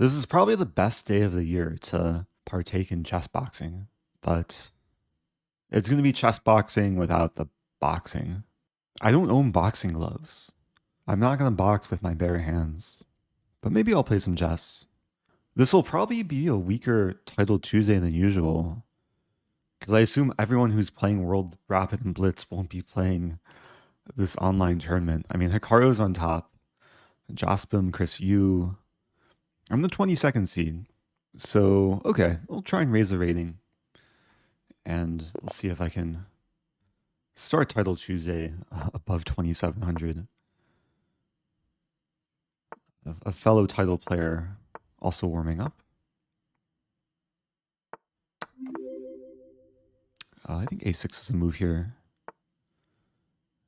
This is probably the best day of the year to partake in chess boxing, but it's going to be chess boxing without the boxing. I don't own boxing gloves. I'm not going to box with my bare hands, but maybe I'll play some chess. This will probably be a weaker Title Tuesday than usual, because I assume everyone who's playing World Rapid and Blitz won't be playing this online tournament. I mean, Hikaru's on top, Jospim, Chris Yu. I'm the 22nd seed. So, okay, we'll try and raise the rating. And we'll see if I can start Title Tuesday above 2,700. A fellow title player also warming up. I think A6 is a move here.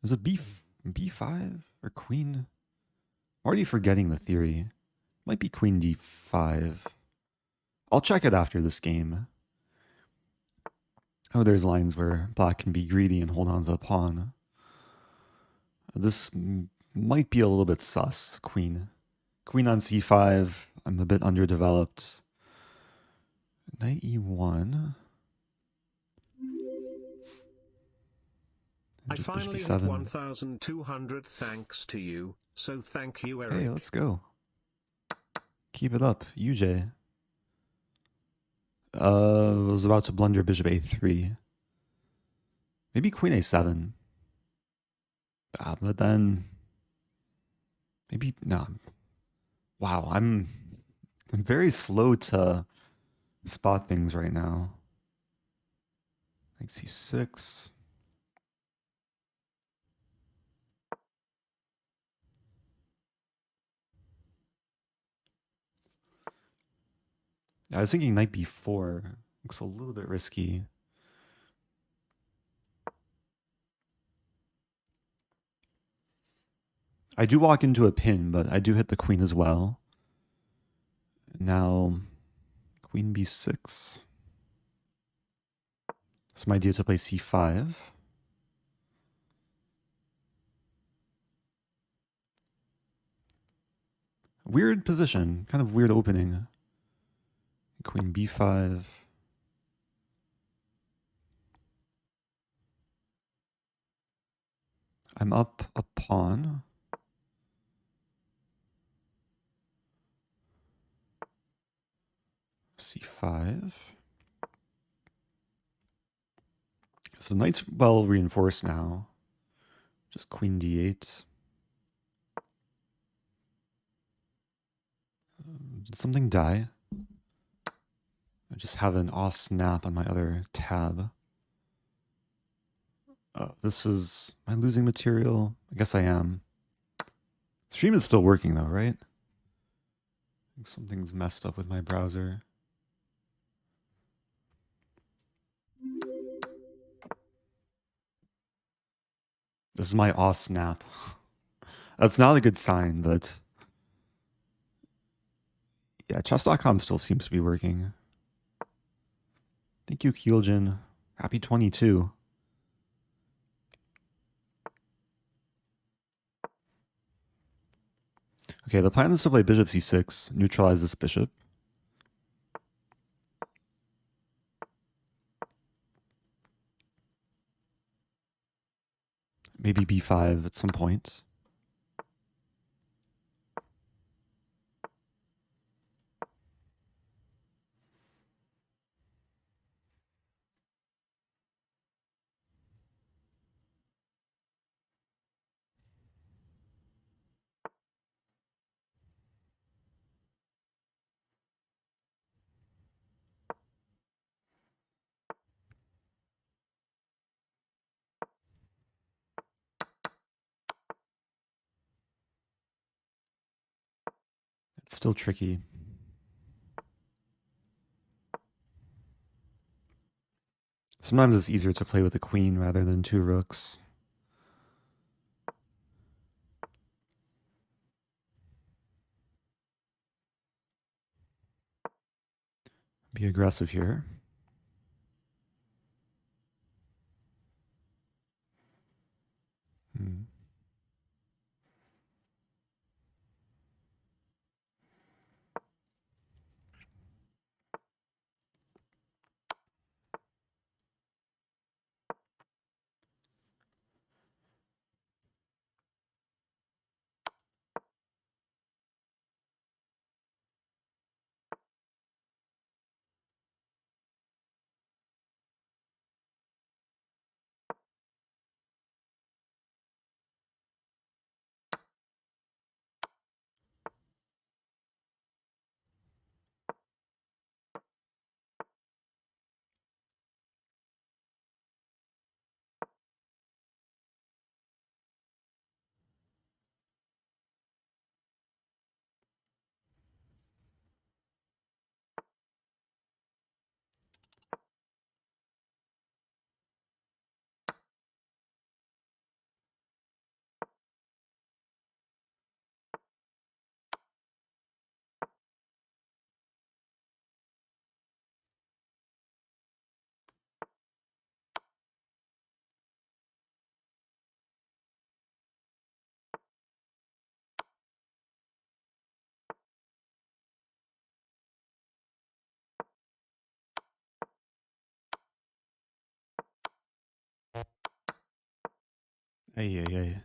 Is it B5 or Queen? I'm already forgetting the theory. Might be Queen D5. I'll check it after this game. Oh, there's lines where black can be greedy and hold on to the pawn. This might be a little bit sus, Queen. Queen on C5. I'm a bit underdeveloped. Knight E1. I finally hit 1,200 thanks to you, so thank you, Eric. Hey, let's go. Keep it up, UJ. Was about to blunder bishop A3. Maybe queen A7. But then maybe no. Wow, I'm very slow to spot things right now. Knight C6. I was thinking knight B4. Looks a little bit risky. I do walk into a pin, but I do hit the queen as well. Now, queen B6. So my idea is to play C5. Weird position, kind of weird opening. Queen B5. I'm up a pawn. C5. So knight's well reinforced now. Just queen D8. Did something die? I just have an aw snap on my other tab. Oh, this is... Am I losing material? I guess I am. Stream is still working though, right? I think something's messed up with my browser. This is my aw snap. That's not a good sign, but... Yeah, chess.com still seems to be working. Thank you, Keeljin. Happy 22. Okay, the plan is to play bishop c6, neutralize this bishop. Maybe b5 at some point. It's still tricky. Sometimes it's easier to play with a queen rather than two rooks. Be aggressive here. Ay, ay, ay.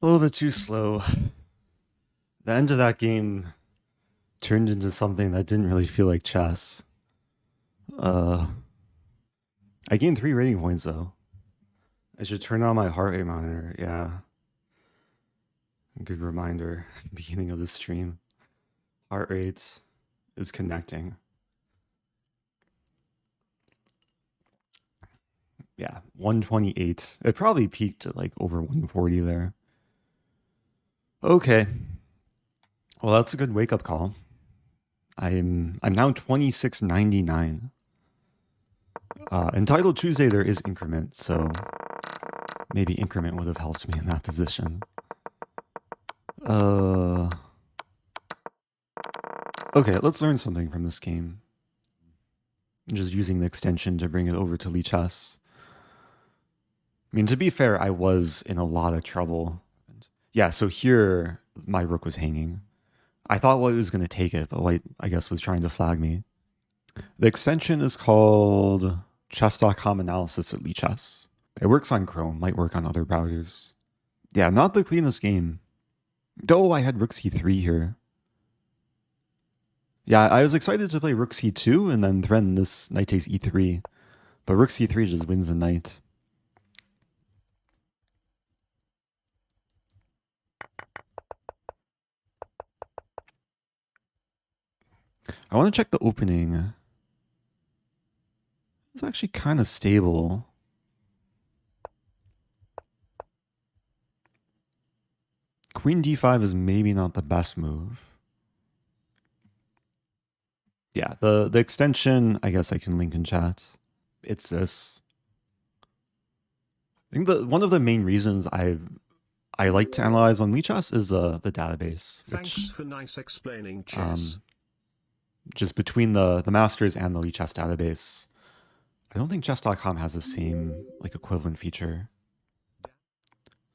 A little bit too slow. The end of that game turned into something that didn't really feel like chess. I gained 3 rating points though. I should turn on my heart rate monitor. Yeah. Good reminder. Beginning of the stream. Heart rate is connecting. Yeah, 128. It probably peaked at like over 140 there. Okay. Well, that's a good wake-up call. I'm now 26.99. Entitled Tuesday there is increment, so maybe increment would have helped me in that position. Okay, let's learn something from this game. I'm just using the extension to bring it over to Lichess. I mean, to be fair, I was in a lot of trouble. Yeah, so here my rook was hanging. I thought White was going to take it, but White, I guess, was trying to flag me. The extension is called chess.com analysis at Lichess. It works on Chrome, might work on other browsers. Yeah, not the cleanest game. Though I had rook c3 here. Yeah, I was excited to play rook c2 and then threaten this knight takes e3. But rook c3 just wins the knight. I want to check the opening. It's actually kind of stable. Queen d5 is maybe not the best move. Yeah, the extension, I guess I can link in chat. It's this. I think one of the main reasons I like to analyze on Lichess is the database. Thanks for nice explaining chess. Just between the masters and the Lichess database, I don't think chess.com has the same like equivalent feature.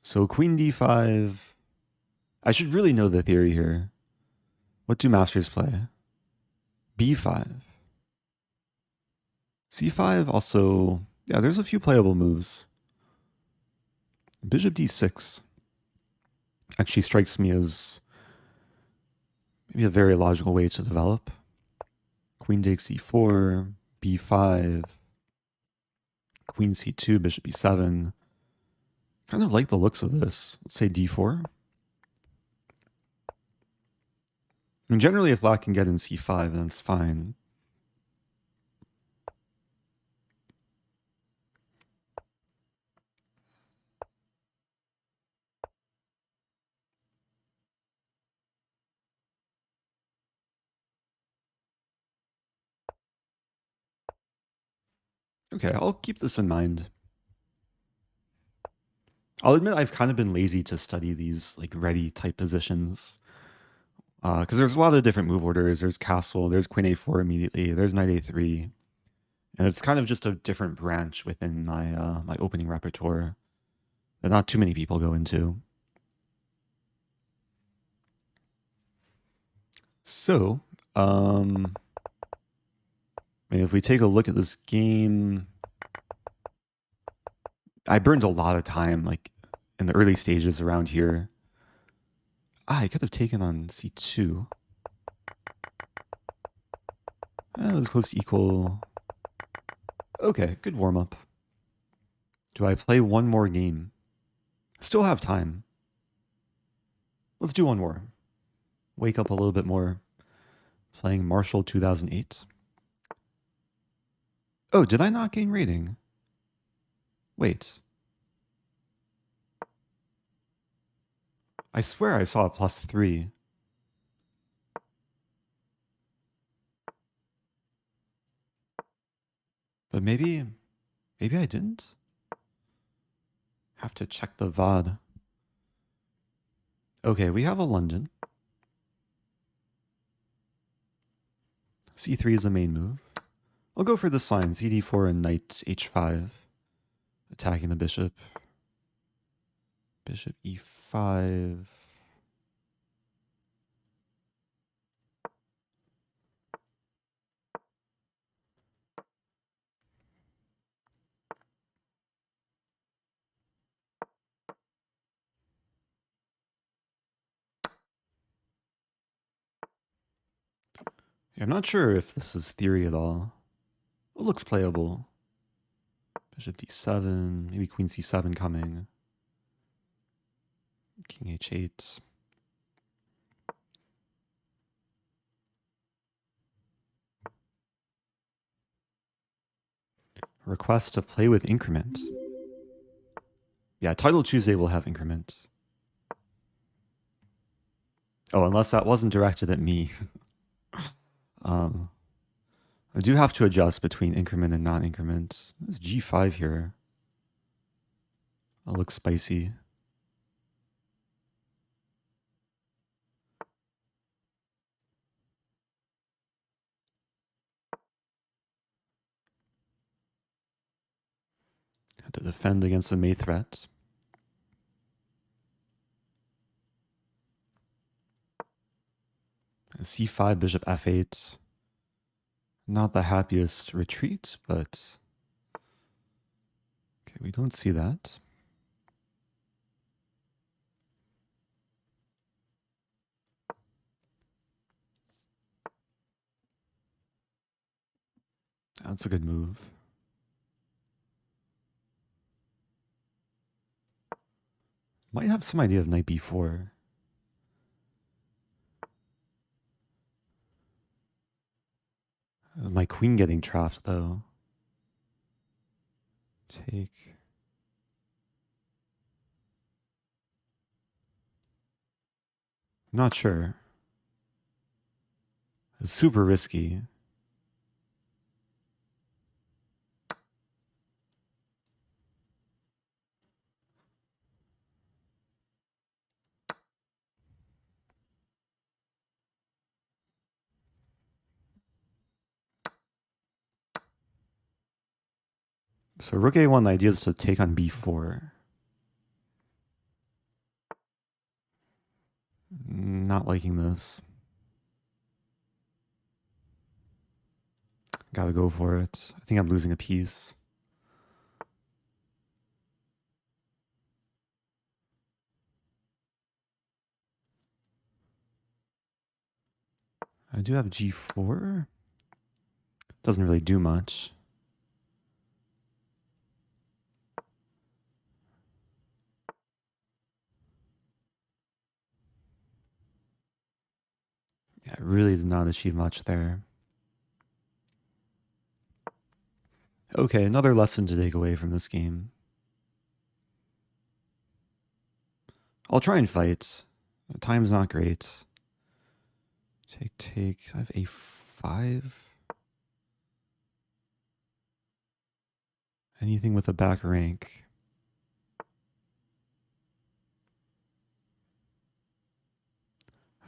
So queen d5. I should really know the theory here. What do masters play? b5. c5 also, yeah, there's a few playable moves. Bishop d6 actually strikes me as maybe a very logical way to develop. Queen takes e4, b5, queen c2, bishop e7. Kind of like the looks of this. Let's say d4. And generally, if black can get in c5, then it's fine. Okay, I'll keep this in mind. I'll admit I've kind of been lazy to study these like Reti type positions. Because there's a lot of different move orders. There's castle, there's queen a4 immediately, there's knight a3. And it's kind of just a different branch within my my opening repertoire that not too many people go into. So, I mean, if we take a look at this game, I burned a lot of time like in the early stages around here. I could have taken on c2. It was close to equal. Okay, good warm-up. Do I play one more game? Still have time. Let's do one more. Wake up a little bit more. Playing Marshall 2008. Oh, did I not gain rating? Wait. I swear I saw a +3. But maybe I didn't? Have to check the VOD. Okay, we have a London. C3 is the main move. I'll go for this line, cd4 and knight h5. Attacking the bishop. Bishop e5. Yeah, I'm not sure if this is theory at all. It looks playable. Bishop d7, maybe queen c7 coming. King h8. Request to play with increment. Yeah, Title Tuesday will have increment. Oh, unless that wasn't directed at me. I do have to adjust between increment and non-increment. This g5 here. That looks spicy. Have to defend against the mate threat. c5, bishop f8. Not the happiest retreat, but okay, we don't see that. That's a good move. Might have some idea of knight b4. My queen getting trapped, though. Take. I'm not sure. It's super risky. So rook a1, the idea is to take on b4. Not liking this. Gotta go for it. I think I'm losing a piece. I do have g4. Doesn't really do much. Yeah, I really did not achieve much there. Okay, another lesson to take away from this game. I'll try and fight. Time's not great. Take. I have a5. Anything with a back rank.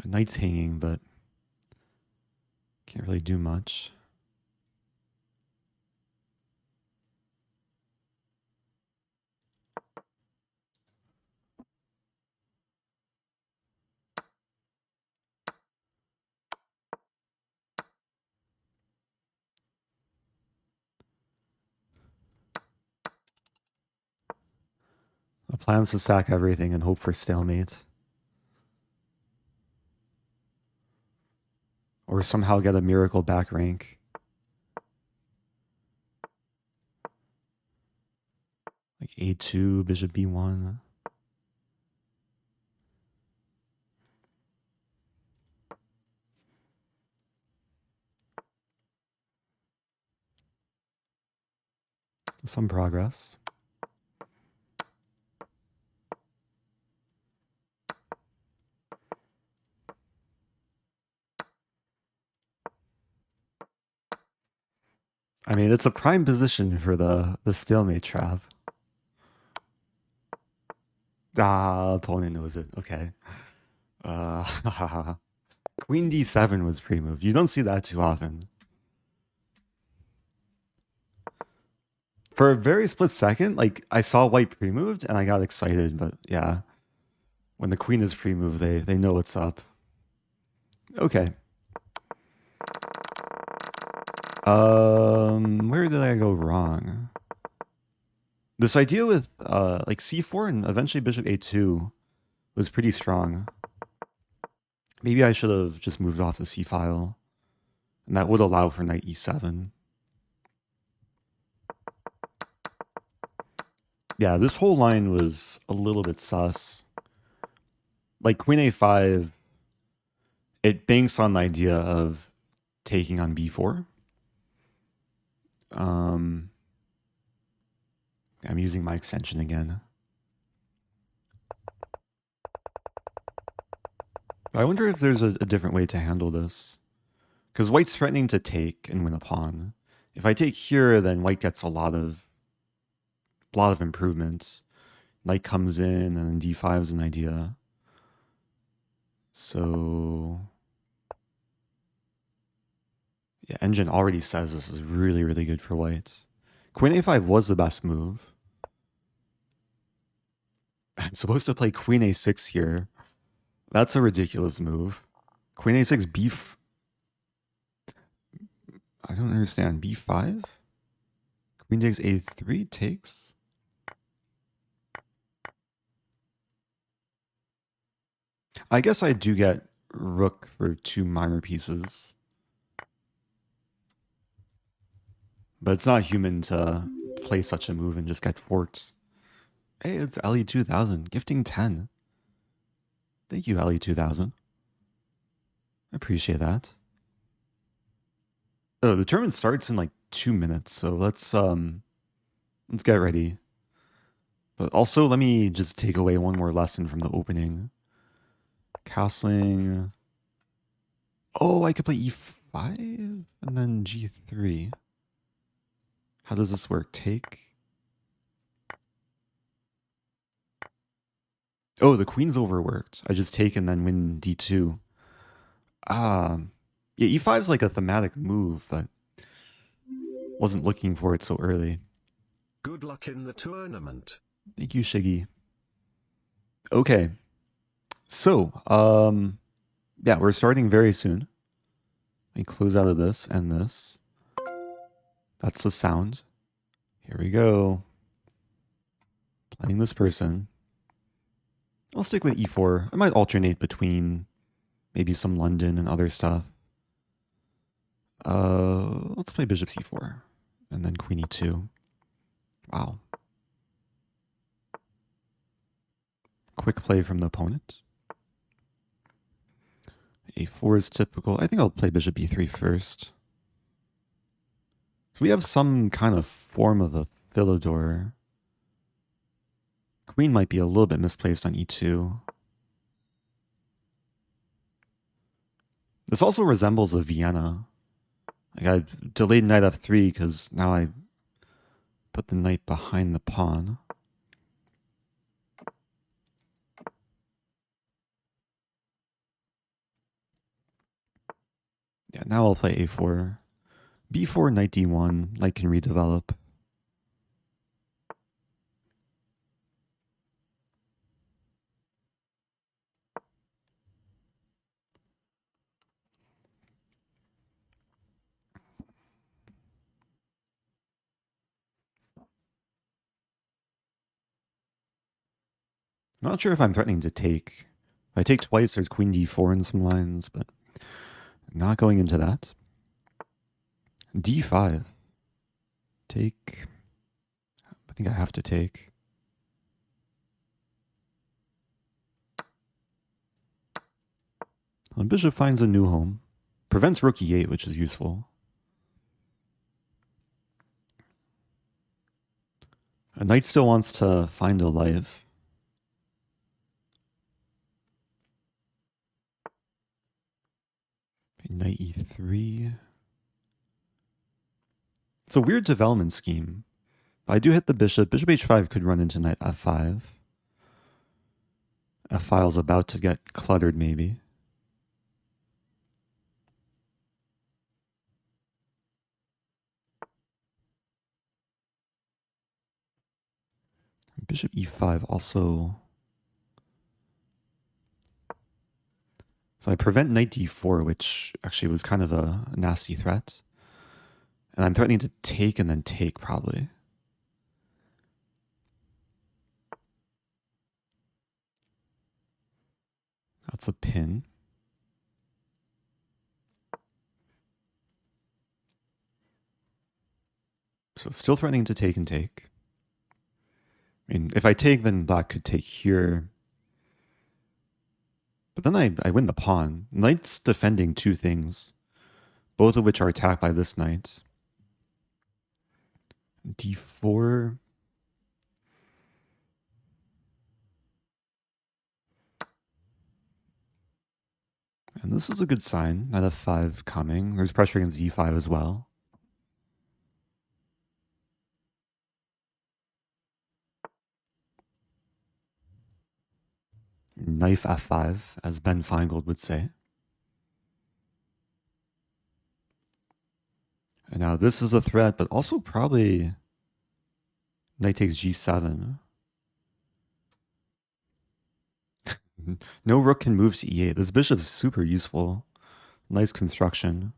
Knight's hanging, but can't really do much. The plan's to sack everything and hope for stalemate. Or somehow get a miracle back rank. Like a2, bishop b1. Some progress. I mean, it's a prime position for the stalemate trap. Ah, opponent knows it. Okay. Queen d7 was pre-moved. You don't see that too often. For a very split second, like, I saw white pre-moved and I got excited, but yeah. When the queen is pre-moved, they know what's up. Okay. Where did I go wrong? This idea with like c4 and eventually bishop a2 was pretty strong. Maybe I should have just moved off the c file, and that would allow for knight e7. Yeah, this whole line was a little bit sus. Like queen a5, it banks on the idea of taking on b4. I'm using my extension again. I wonder if there's a different way to handle this. Because white's threatening to take and win a pawn. If I take here, then white gets a lot of improvements. Knight comes in, and then d5 is an idea. So yeah, engine already says this is really, really good for white. Queen a5 was the best move. I'm supposed to play queen a6 here. That's a ridiculous move. Queen a6, I don't understand. b5? Queen takes a3, takes? I guess I do get rook for 2 minor pieces. But it's not human to play such a move and just get forked. Hey, it's LE2000, gifting 10. Thank you, LE2000. I appreciate that. Oh, the tournament starts in like 2 minutes, so let's get ready. But also, let me just take away one more lesson from the opening. Castling. Oh, I could play e5 and then g3. How does this work? Take. Oh, the queen's overworked. I just take and then win d2. Yeah, e5 is like a thematic move, but wasn't looking for it so early. Good luck in the tournament. Thank you, Shiggy. Okay. So, yeah, we're starting very soon. Let me close out of this and this. That's the sound. Here we go. Playing this person. I'll stick with e4. I might alternate between maybe some London and other stuff. Let's play bishop c4 and then queen e2. Wow. Quick play from the opponent. a4 is typical. I think I'll play bishop e3 first. So we have some kind of form of a Philidor. Queen might be a little bit misplaced on e2. This also resembles a Vienna. Like I delayed knight f3 because now I put the knight behind the pawn. Yeah, now I'll play a4. b4, knight d1. Knight can redevelop. I'm not sure if I'm threatening to take. If I take twice, there's queen d4 in some lines, but I'm not going into that. d5. Take. I think I have to take. Well, bishop finds a new home. Prevents rook e8, which is useful. A knight still wants to find a life. Knight e3. It's a weird development scheme. If I do hit the bishop, bishop h5 could run into knight f5. F-file's about to get cluttered, maybe. Bishop e5 also. So I prevent knight d4, which actually was kind of a nasty threat. And I'm threatening to take and then take, probably. That's a pin. So still threatening to take and take. I mean, if I take, then black could take here. But then I win the pawn. Knight's defending two things, both of which are attacked by this knight. d4. And this is a good sign. Knight f5 coming. There's pressure against e5 as well. Knife f5, as Ben Feingold would say. And now this is a threat, but also probably knight takes g7. No rook can move to e8. This bishop's super useful. Nice construction.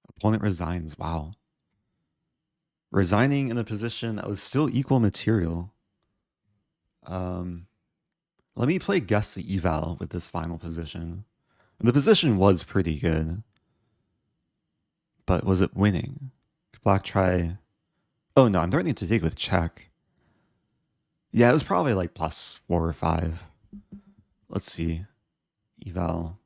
Opponent resigns. Wow. Resigning in a position that was still equal material. Let me play guess the eval with this final position. The position was pretty good. But was it winning? Could black try... Oh no, I'm threatening to take with check. Yeah, it was probably like +4 or 5. Let's see. Eval.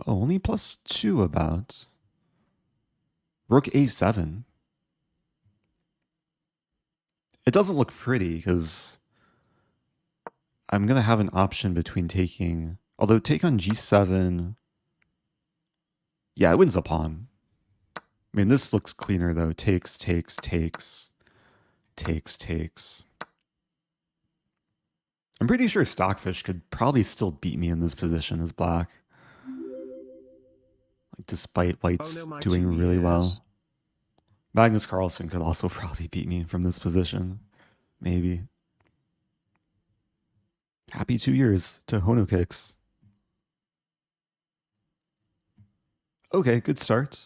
Oh, only +2 about. Rook a7. It doesn't look pretty because I'm going to have an option between taking... Although take on g7... Yeah, it wins a pawn. I mean, this looks cleaner though. Takes, takes, takes. Takes, takes. I'm pretty sure Stockfish could probably still beat me in this position as black. Like, despite white's doing really well. Magnus Carlsen could also probably beat me from this position. Maybe. Happy 2 years to Hono Kicks. Okay, good start.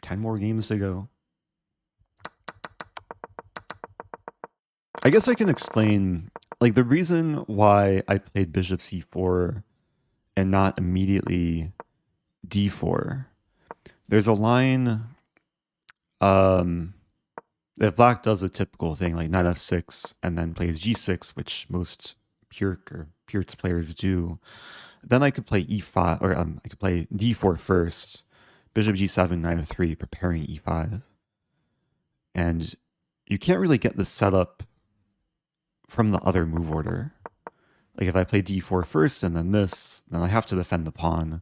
10 more games to go. I guess I can explain, like, the reason why I played bishop c4 and not immediately d4. There's a line, if black does a typical thing like knight f6 and then plays g6, which most Pirc or Pirc players do, then I could play e5, or I could play d4 first, bishop g7, knight f3, preparing e5. And you can't really get the setup from the other move order. Like if I play d4 first and then this, then I have to defend the pawn,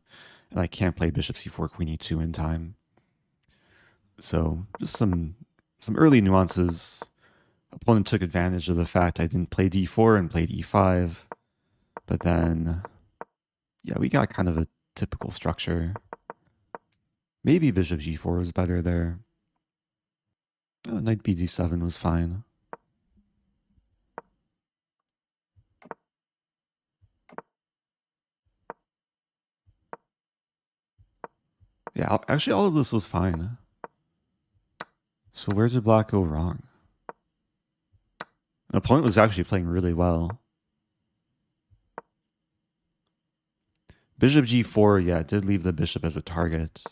and I can't play bishop c4, queen e2 in time. So just some early nuances. Opponent took advantage of the fact I didn't play d4 and played e5, but then, yeah, we got kind of a typical structure. Maybe bishop g4 was better there. Oh, knight bd7 was fine. Yeah, actually all of this was fine. So where did black go wrong? The opponent was actually playing really well. Bishop g4, yeah, it did leave the bishop as a target.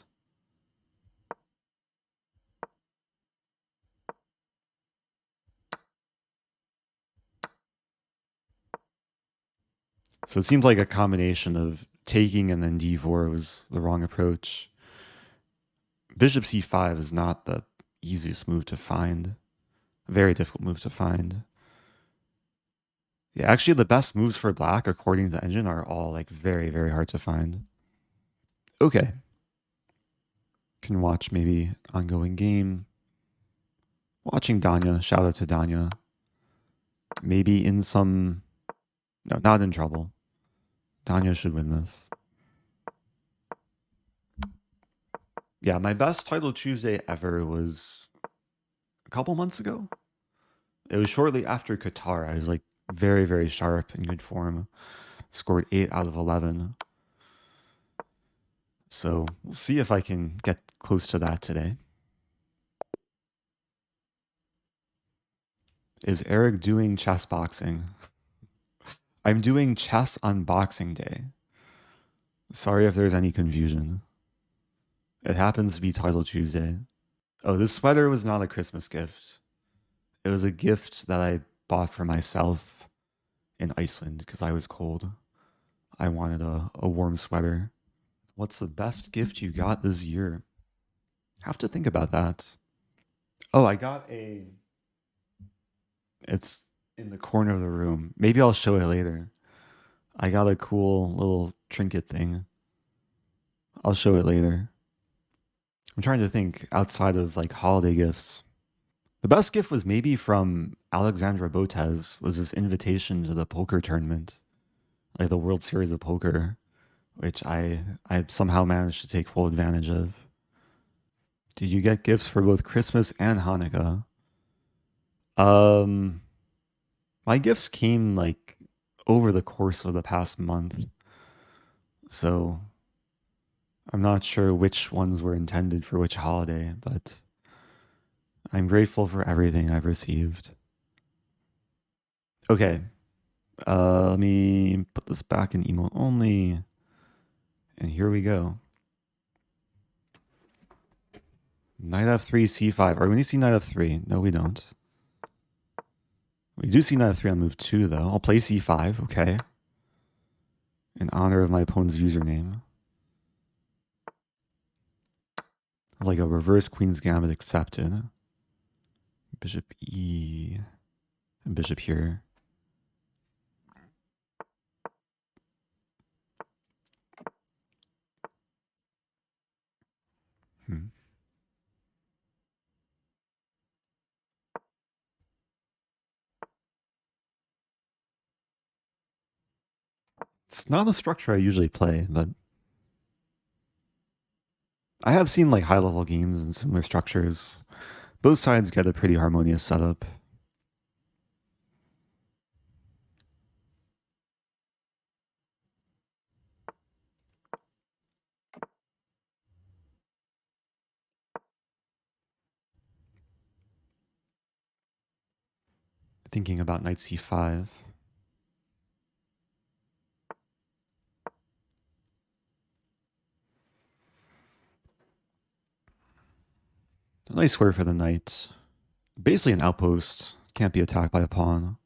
So it seemed like a combination of taking and then d4 was the wrong approach. Bishop c5 is not the easiest move to find. A very difficult move to find. Yeah, actually the best moves for black, according to the engine, are all like very, very hard to find. Okay. Can watch maybe ongoing game. Watching Danya. Shout out to Danya. Maybe in some... No, not in trouble. Danya should win this. Yeah, my best Title Tuesday ever was a couple months ago. It was shortly after Qatar. I was like very, very sharp in good form. Scored 8 out of 11. So we'll see if I can get close to that today. Is Eric doing chess boxing? I'm doing chess on Boxing Day. Sorry if there's any confusion. It happens to be Title Tuesday. Oh, this sweater was not a Christmas gift. It was a gift that I bought for myself in Iceland because I was cold. I wanted a warm sweater. What's the best gift you got this year? Have to think about that. Oh, I got a... It's in the corner of the room. Maybe I'll show it later. I got a cool little trinket thing. I'll show it later. I'm trying to think outside of like holiday gifts. The best gift was maybe from Alexandra Botez, was this invitation to the poker tournament, like the World Series of Poker, which I somehow managed to take full advantage of. Did you get gifts for both Christmas and Hanukkah? My gifts came like over the course of the past month, so I'm not sure which ones were intended for which holiday, but I'm grateful for everything I've received. Okay, let me put this back in emote only, and here we go. Knight f3, c5. Are we going to see knight f3? No, we don't. We do see knight f3 on move 2, though. I'll play c5, okay. In honor of my opponent's username. Like a reverse queen's gambit accepted. Bishop e... and bishop here. It's not a structure I usually play, but I have seen like high-level games and similar structures. Both sides get a pretty harmonious setup. Thinking about knight c5. A nice square for the knight. Basically an outpost. Can't be attacked by a pawn.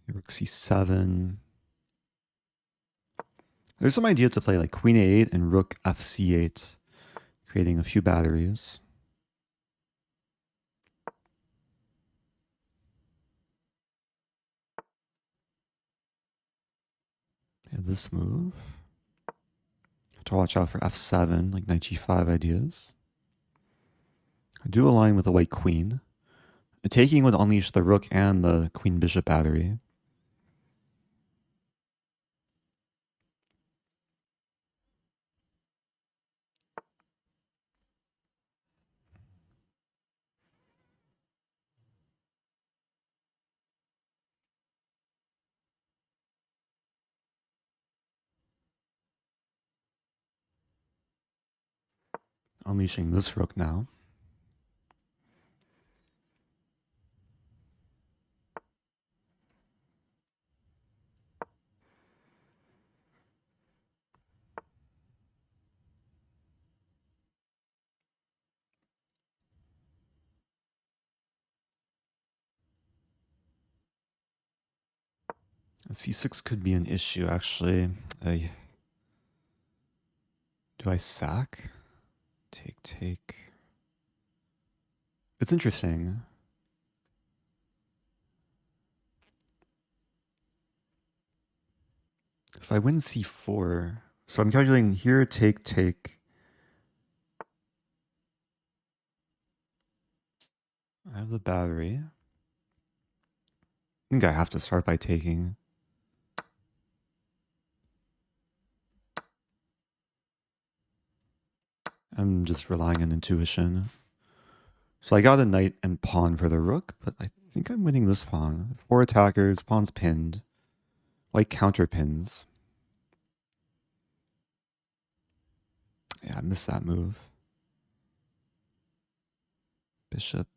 Rook c7. There's some idea to play like queen a8 and rook fc8, creating a few batteries. And this move. Have to watch out for f7, like knight g5 ideas. I do align with the white queen. Taking would unleash the rook and the queen bishop battery. Unleashing this rook now. C6 could be an issue, actually. Do I sack? Take. It's interesting. If I win c4, so I'm calculating here, take. I have the battery. think I have to start by taking. I'm just relying on intuition. So I got a knight and pawn for the rook, but I think I'm winning this pawn. 4 attackers, pawn's pinned. White counter pins. Yeah, I missed that move. Bishop.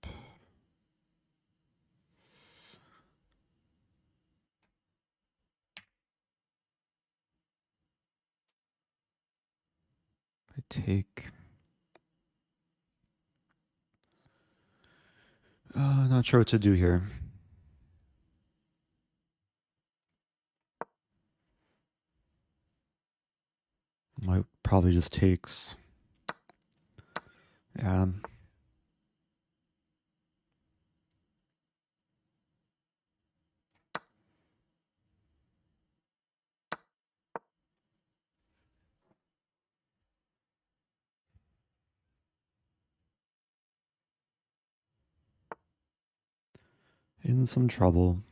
I take. Not sure what to do here. Might probably just takes. Yeah. In some trouble.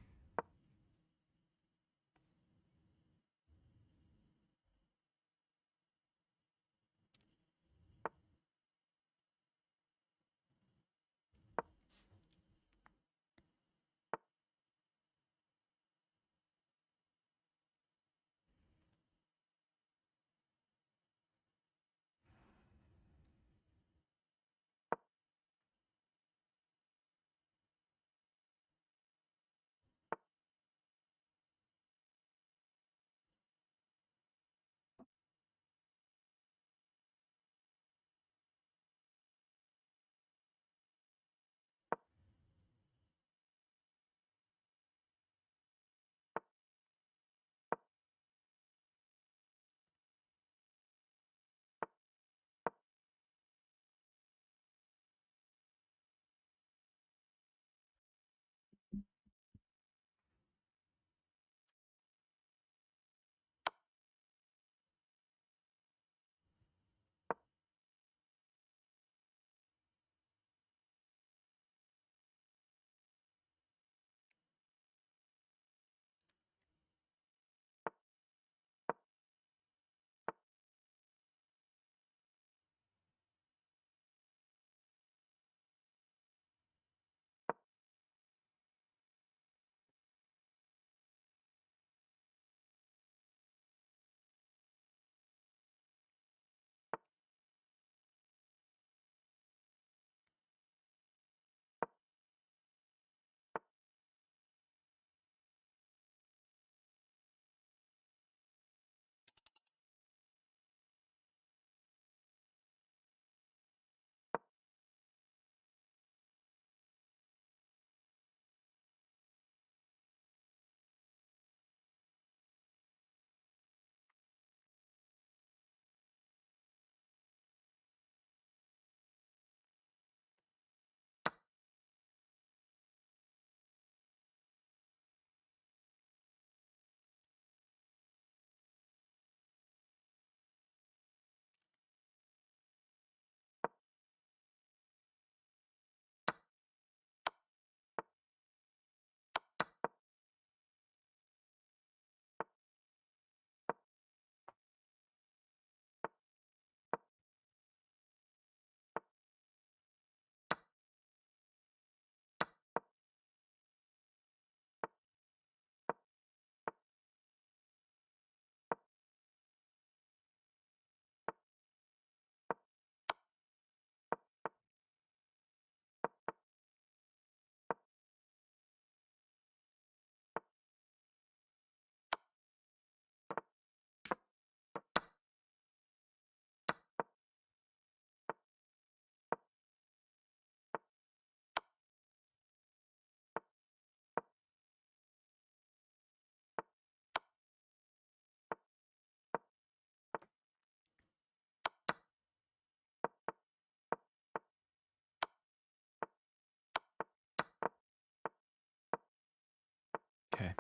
Okay.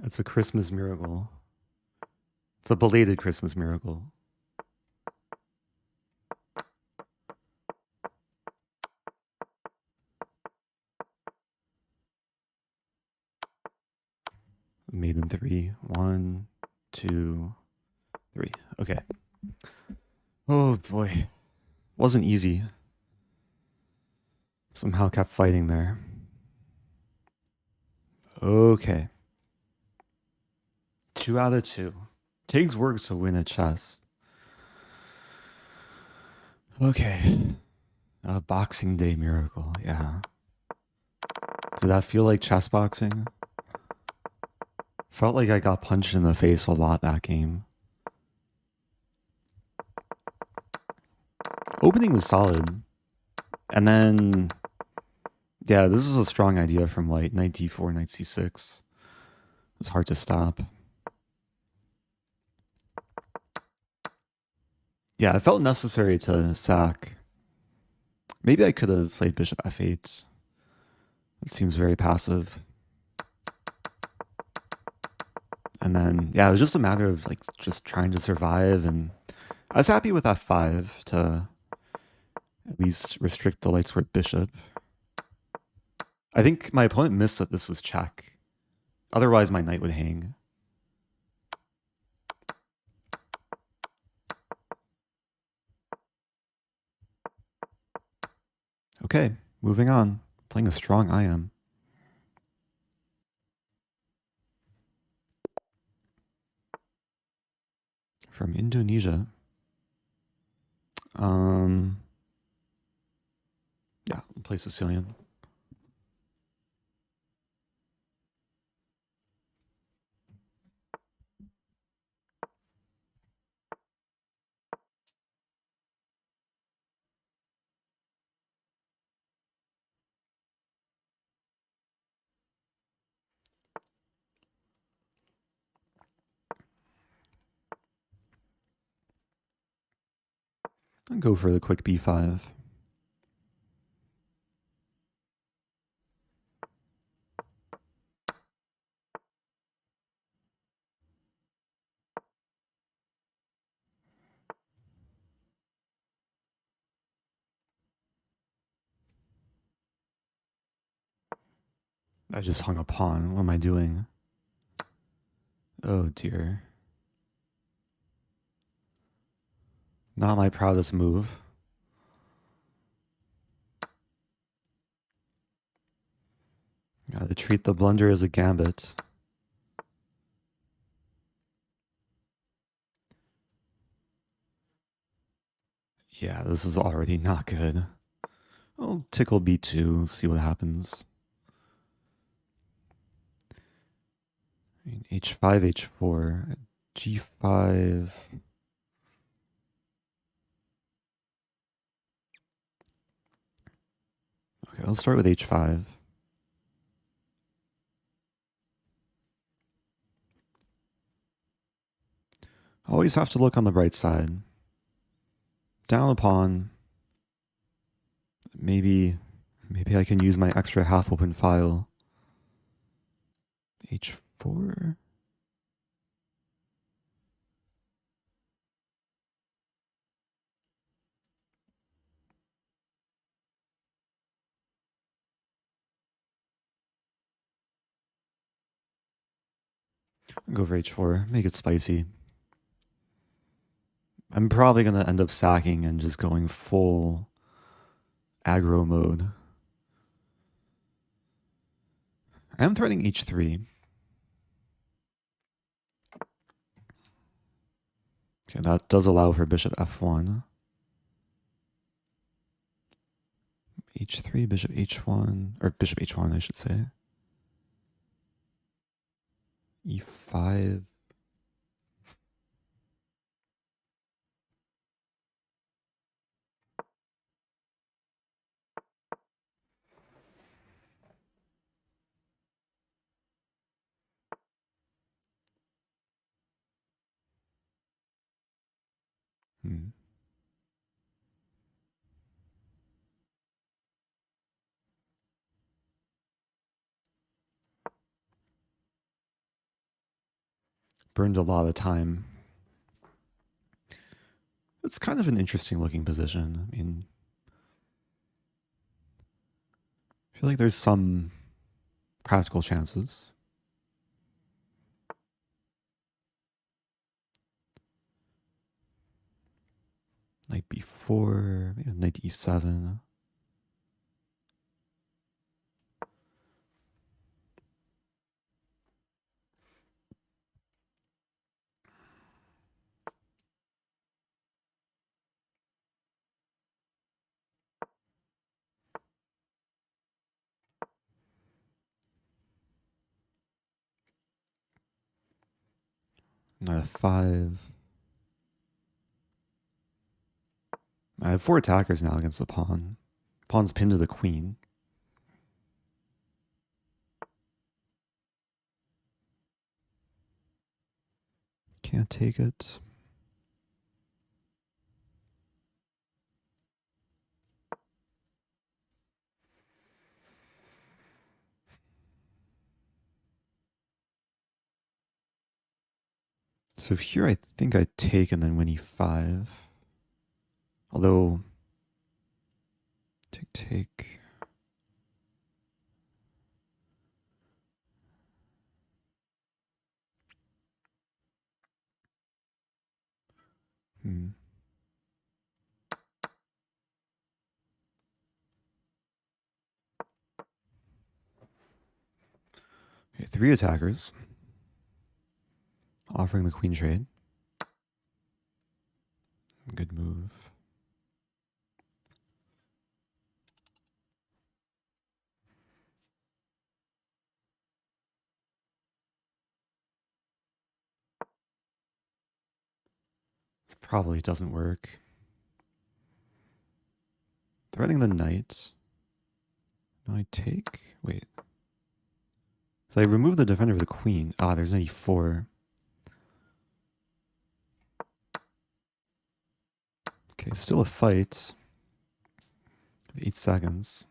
It's a Christmas miracle. It's a belated Christmas miracle. Made in 3. 1, 2, 3. Okay. Oh boy. Wasn't easy. Somehow kept fighting there. Okay. 2 out of 2. Takes work to win at chess. Okay. A Boxing Day miracle, yeah. Did that feel like chess boxing? Felt like I got punched in the face a lot that game. Opening was solid. And then, yeah, this is a strong idea from white. Knight d4, knight c6. It's hard to stop. Yeah, it felt necessary to sack. Maybe I could have played bishop f8. It seems very passive. And then, yeah, it was just a matter of like just trying to survive. And I was happy with f5 to at least restrict the light squared bishop. I think my opponent missed that this was check. Otherwise, my knight would hang. Okay, moving on. Playing a strong IM. From Indonesia. Yeah, I'll play Sicilian. I'll go for the quick b5. I just hung a pawn. What am I doing? Oh dear. Not my proudest move. Gotta treat the blunder as a gambit. Yeah, this is already not good. I'll tickle b2, see what happens. h5, h4, g5. Okay, I'll start with h5. Always have to look on the right side. Down a pawn. Maybe I can use my extra half open file. h4. I'll go for h4. Make it spicy. I'm probably going to end up sacking and just going full aggro mode. I am threatening h3. Okay, that does allow for bishop f1. h3, bishop h1, or bishop h1, I should say. e5. Burned a lot of time. It's kind of an interesting looking position. I mean, I feel like there's some practical chances. Knight b4, maybe knight e7. Knight f5. I have 4 attackers now against the pawn. Pawn's pinned to the queen. Can't take it. So here I think I take and then win e5. Although, take. Okay, 3 attackers. Offering the queen trade. Good move. Probably doesn't work. Threatening the knight. No, I take. Wait. So I remove the defender of the queen. Ah, there's an e4. Okay, still a fight. 8 seconds.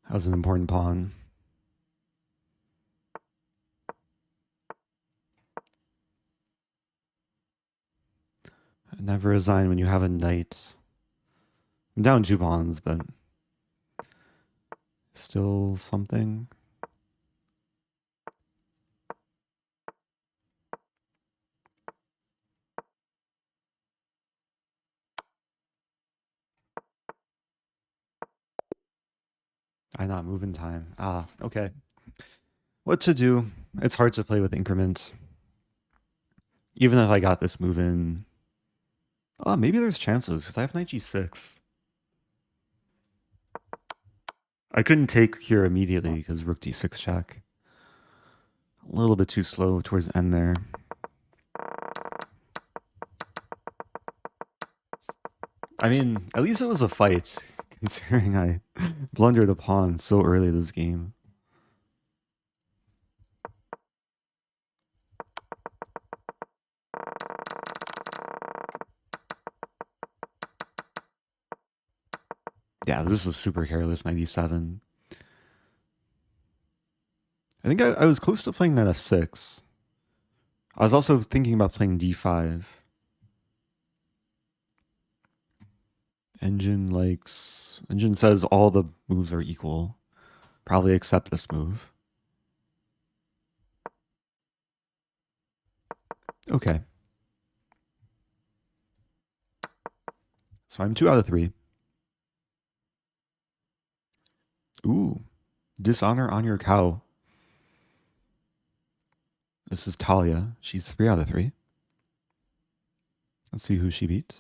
That was an important pawn. Never resign when you have a knight. I'm down 2 pawns, but still something. I not move in time. Ah, okay. What to do? It's hard to play with increment. Even if I got this move in. Oh, maybe there's chances because I have knight g6. I couldn't take here immediately because rook d6 check. A little bit too slow towards the end there. I mean, at least it was a fight, considering I blundered a pawn so early this game. Yeah, this is super careless, 97. I think I was close to playing that f6. I was also thinking about playing d5. Engine says all the moves are equal. Probably accept this move. Okay. So I'm 2 out of 3. Ooh. Dishonor on your cow. This is Talia. She's 3 out of 3. Let's see who she beat.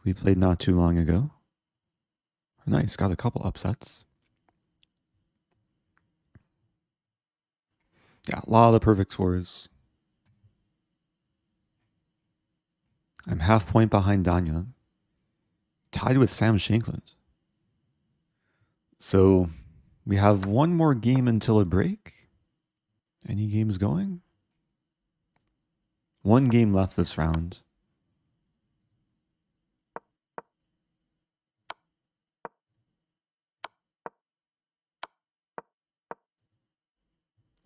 We played not too long ago. Nice, got a couple upsets. Yeah, a lot of perfect scores. I'm half point behind Danya. Tied with Sam Shankland. So We have one more game until a break. Any games going? One game left this round.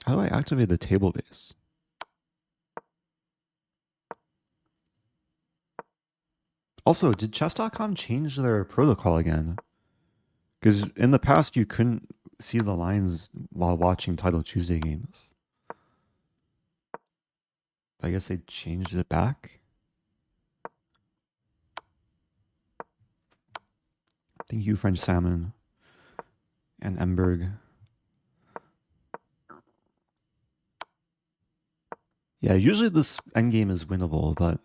How do I activate the table base? Also, did chess.com change their protocol again? Because in the past, you couldn't see the lines while watching Title Tuesday games. I guess they changed it back. Thank you, French Salmon and Emberg. Yeah, usually this endgame is winnable, but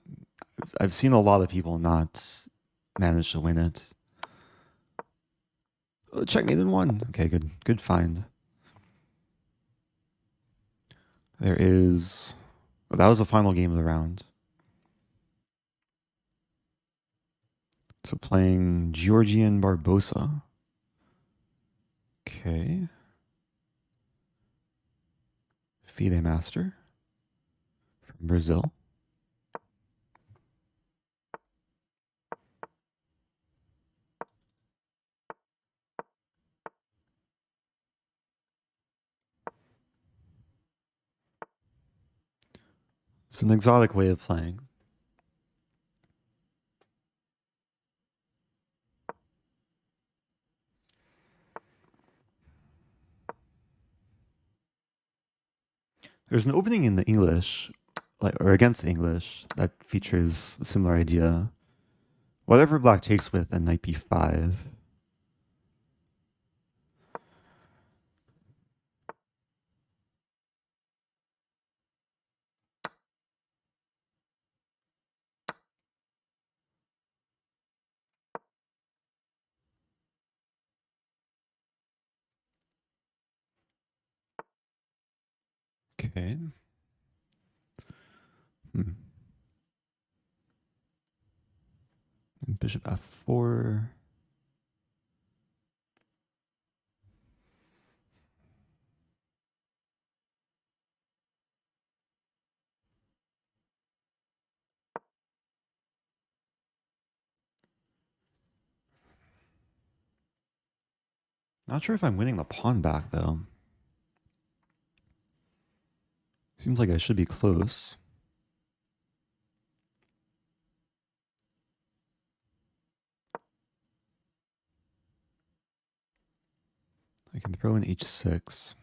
I've seen a lot of people not manage to win it. Oh, checkmate in one. Okay, good find. There is... Oh, that was the final game of the round. So playing GiorgianBarbosa. Okay. FIDE Master from Brazil. It's an exotic way of playing. There's an opening in the English, or against the English, that features a similar idea. Whatever black takes with, and knight b5. Okay. And bishop f4. Not sure if I'm winning the pawn back, though. Seems like I should be close. I can throw in h6.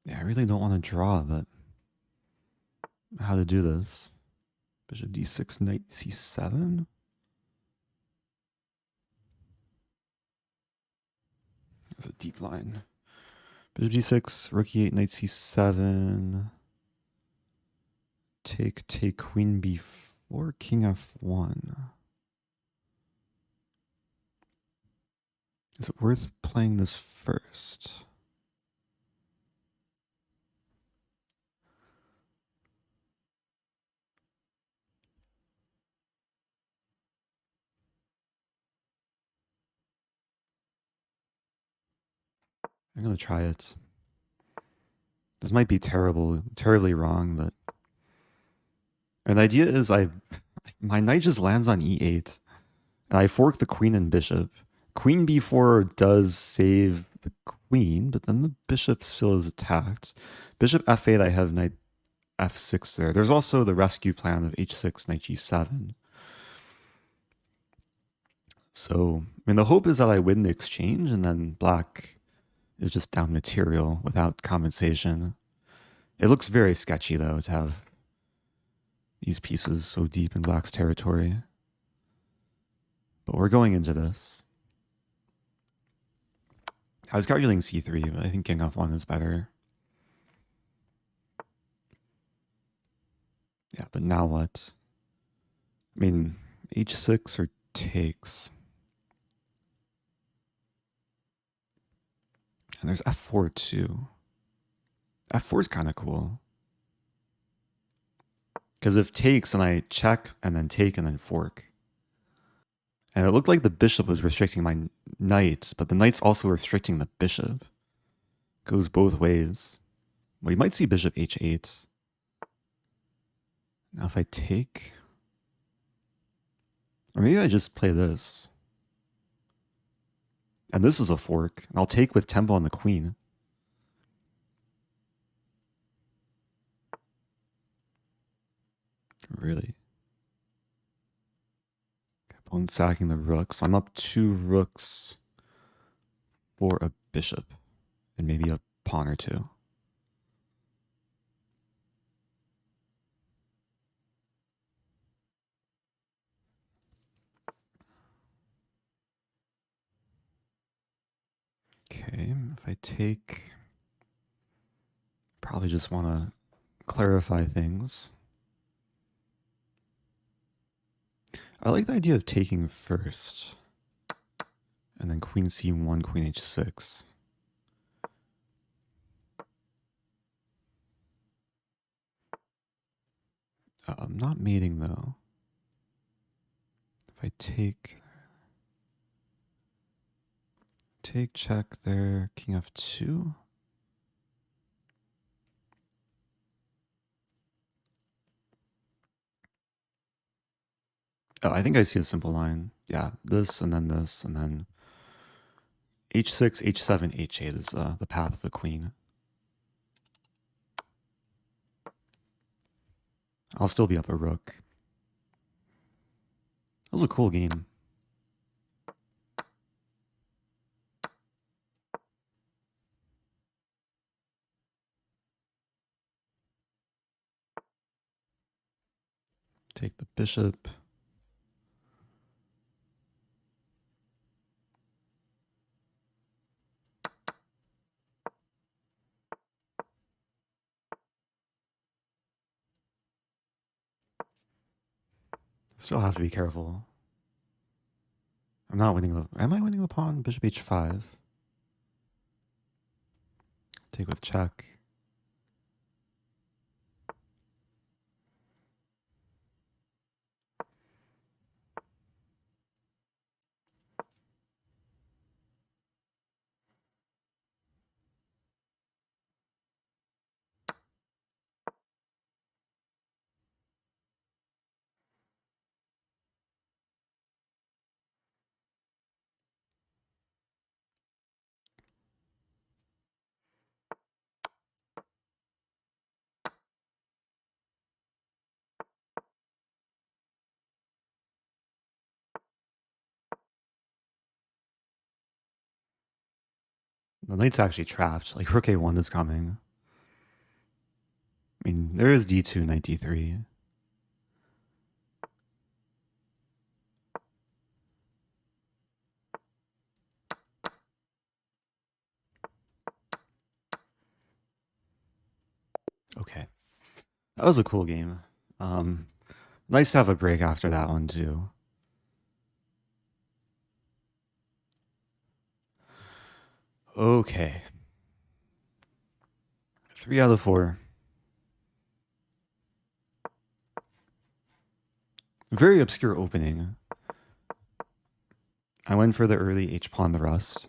Yeah, I really don't want to draw, but how to do this? Bishop d6, knight c7. That's a deep line. Bishop d6, rook e8, knight c7. Take, queen b4, king f1. Is it worth playing this first? I'm going to try it. This might be terribly wrong, but... And the idea is my knight just lands on e8, and I fork the queen and bishop. Queen b4 does save the queen, but then the bishop still is attacked. Bishop f8, I have knight f6 there. There's also the rescue plan of h6, knight g7. So, I mean, the hope is that I win the exchange, and then black is just down material without compensation. It looks very sketchy, though, to have these pieces so deep in black's territory. But we're going into this. I was calculating c3, but I think king f1 is better. Yeah, but now what? I mean, h6 or takes. And there's f4 too. f4 is kind of cool. Because if takes and I check and then take and then fork. And it looked like the bishop was restricting my knight, but the knight's also restricting the bishop. Goes both ways. Well, you might see bishop h8. Now if I take... Or maybe I just play this. And this is a fork. And I'll take with tempo on the queen. Really? Opponent sacking the rooks. I'm up 2 rooks for a bishop. And maybe a pawn or 2. Okay, if I take... Probably just want to clarify things. I like the idea of taking first. And then queen c1, queen h6. I'm not mating though. If I take check there, king f2. Oh, I think I see a simple line. Yeah, this and then this and then h6, h7, h8 is the path of the queen. I'll still be up a rook. That was a cool game. Take the bishop. Still have to be careful. I'm not winning the... Am I winning the pawn? Bishop h5. Take with check. The knight's actually trapped. Like, rook a1 is coming. I mean, there is d2, knight d3. Okay. That was a cool game. Nice to have a break after that one, too. Okay. 3 out of 4. Very obscure opening. I went for the early h-pawn the rust.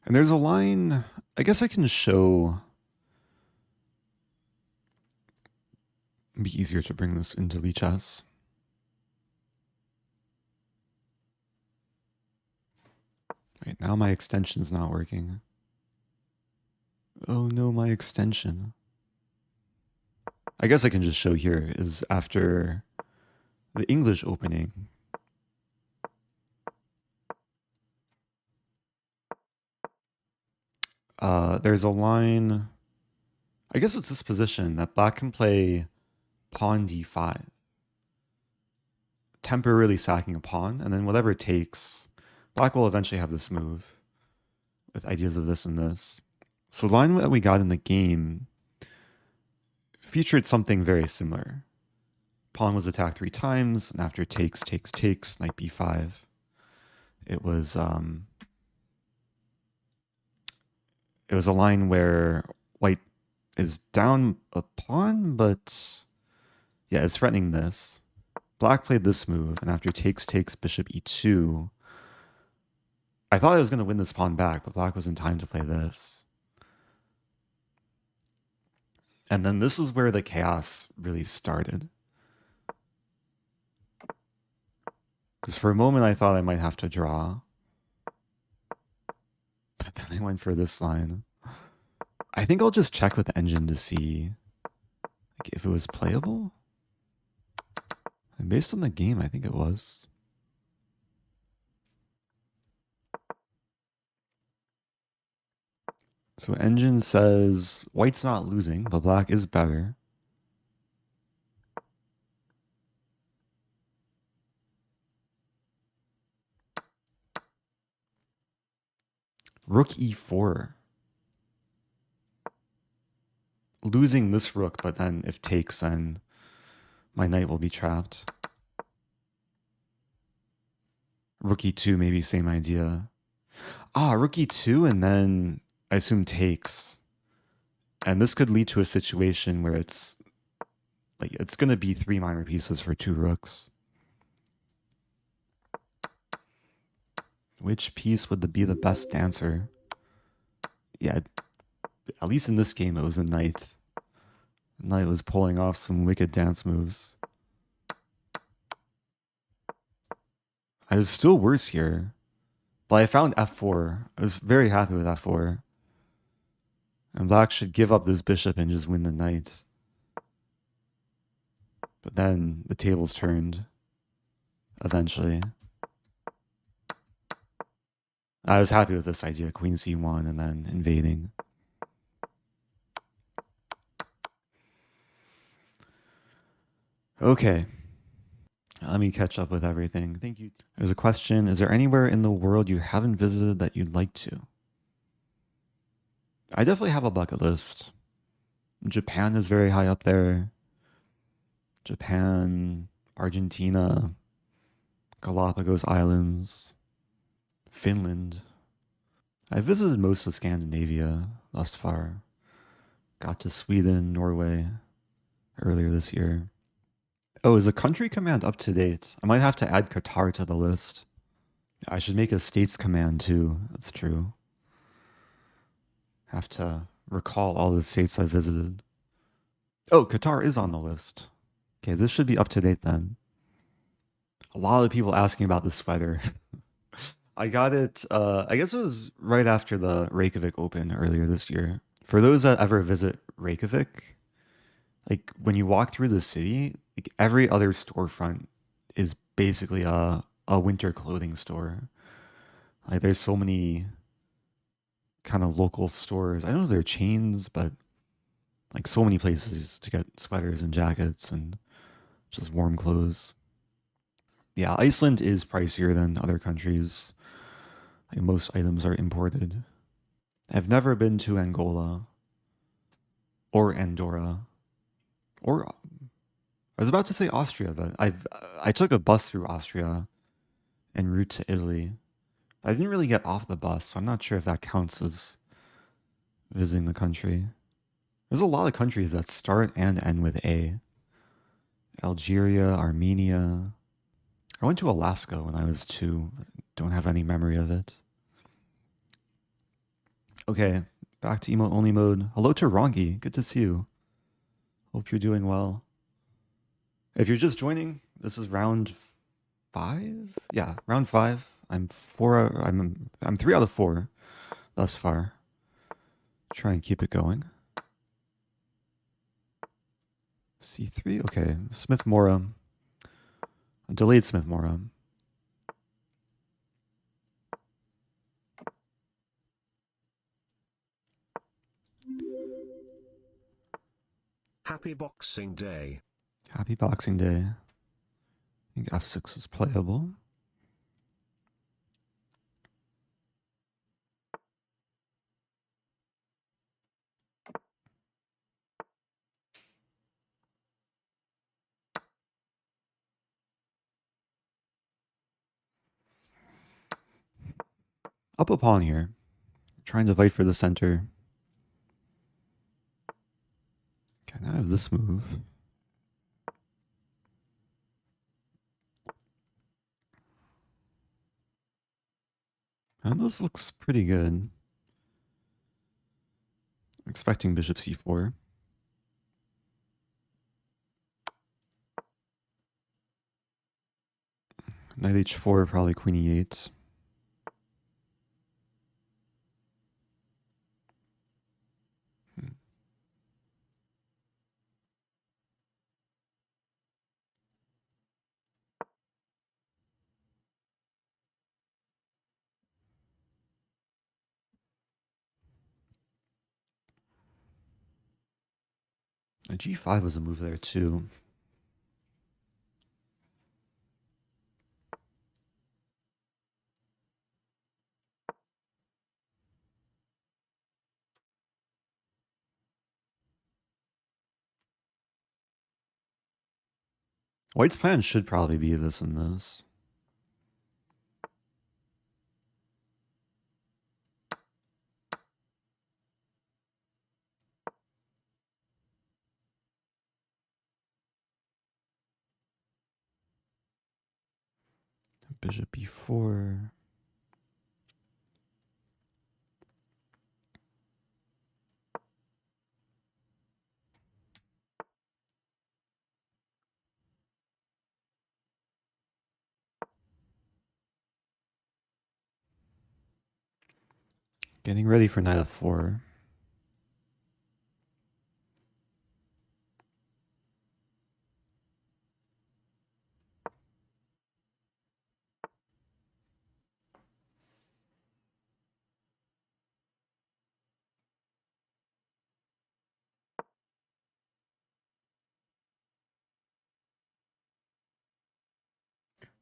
And there's a line, I guess I can show... It'd be easier to bring this into Lichess. Right, now my extension's not working. Oh no, my extension. I guess I can just show here is after the English opening. There's a line, I guess it's this position that black can play pawn d5. Temporarily sacking a pawn, and then whatever it takes, black will eventually have this move with ideas of this and this. So the line that we got in the game featured something very similar. Pawn was attacked 3 times, and after takes, knight b5. It was a line where white is down a pawn, but yeah, it's threatening this. black played this move, and after takes bishop e2, I thought I was going to win this pawn back, but black was in time to play this. And then this is where the chaos really started. Because for a moment I thought I might have to draw. But then I went for this line. I think I'll just check with the engine to see like, if it was playable. And based on the game, I think it was. So engine says white's not losing, but black is better. Rook e4. Losing this rook, but then if takes, then my knight will be trapped. Rook e2, maybe same idea. Rook e2, and then I assume takes. And this could lead to a situation where it's going to be 3 minor pieces for 2 rooks. Which piece would be the best dancer? Yeah, at least in this game it was a knight. The knight was pulling off some wicked dance moves. I was still worse here. But I found f4. I was very happy with f4. And black should give up this bishop and just win the knight. But then the tables turned. Eventually. I was happy with this idea. Queen c1 and then invading. Okay. Let me catch up with everything. Thank you. There's a question. Is there anywhere in the world you haven't visited that you'd like to? I definitely have a bucket list. Japan is very high up there. Japan, Argentina, Galapagos Islands, Finland. I visited most of Scandinavia thus far. Got to Sweden, Norway earlier this year. Oh, is the country command up to date? I might have to add Qatar to the list. I should make a states command too. That's true. Have to recall all the states I visited. Oh, Qatar is on the list. Okay, this should be up to date then. A lot of people asking about this sweater. I got it, I guess it was right after the Reykjavik Open earlier this year. For those that ever visit Reykjavik, like when you walk through the city, like every other storefront is basically a winter clothing store. Like there's so many kind of local stores. I don't know if they're chains, but like so many places to get sweaters and jackets and just warm clothes. Yeah, Iceland is pricier than other countries. Like most items are imported. I've never been to Angola or Andorra or I was about to say Austria, but I took a bus through Austria en route to Italy. I didn't really get off the bus, so I'm not sure if that counts as visiting the country. There's a lot of countries that start and end with A. Algeria, Armenia. I went to Alaska when I was 2. Don't have any memory of it. Okay, back to emote only mode. Hello to Rongi. Good to see you. Hope you're doing well. If you're just joining, this is round 5. Yeah, round 5. I'm 3 out of 4 thus far. Try and keep it going. C3. Okay, Smith-Morra. Delayed Smith-Morra. Happy Boxing Day. Happy Boxing Day. I think f6 is playable. Up a pawn here. Trying to fight for the center. Okay, now I have this move. And this looks pretty good. Expecting bishop c4. Knight h4, probably queen e8. A g5 was a move there too. White's plan should probably be this and this. Bishop e4. Getting ready for knight f4.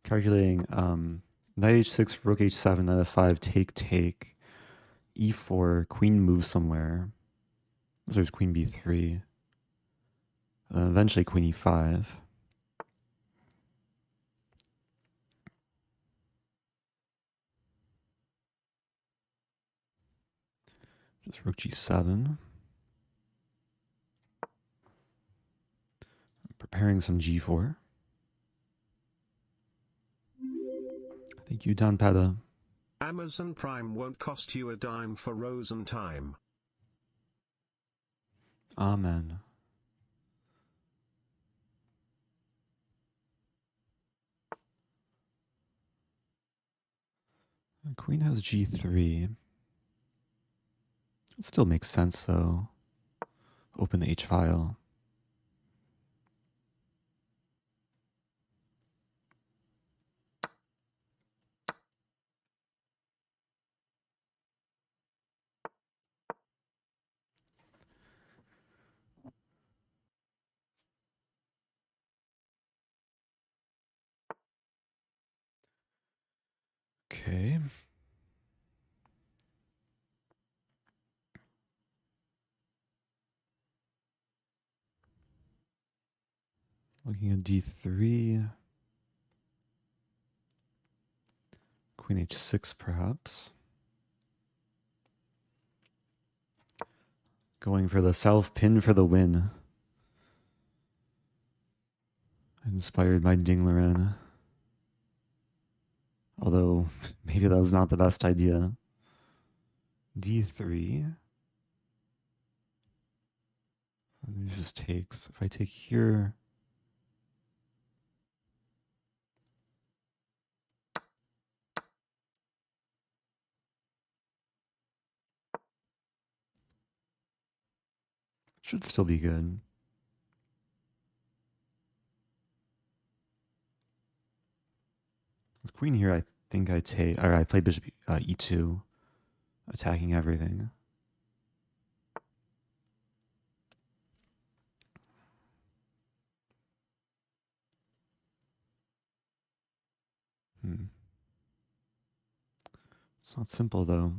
Calculating knight h6, rook h7, knight f5, take, e4, queen moves somewhere. There's queen b3. Eventually queen e5. Just rook g7. Preparing some g4. Thank you, Don Petta. Amazon Prime won't cost you a dime for Rosen time. Amen. Queen has g3. It still makes sense though. Open the H file. Okay. Looking at d3. Queen h6 perhaps. Going for the self pin for the win. Inspired by Dinglerin. Although, maybe that was not the best idea. d3. And it just takes. If I take here... Should still be good. With queen here, I think I take... Or I play bishop e2. Attacking everything. It's not simple though.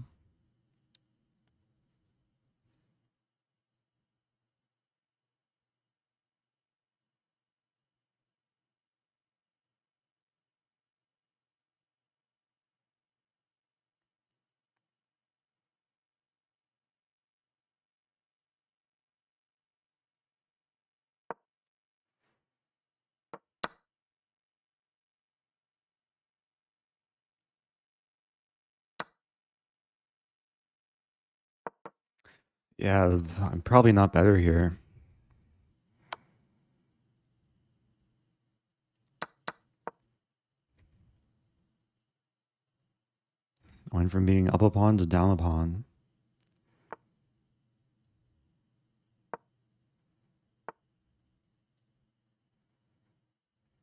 Yeah, I'm probably not better here. Went from being up a pawn to down a pawn.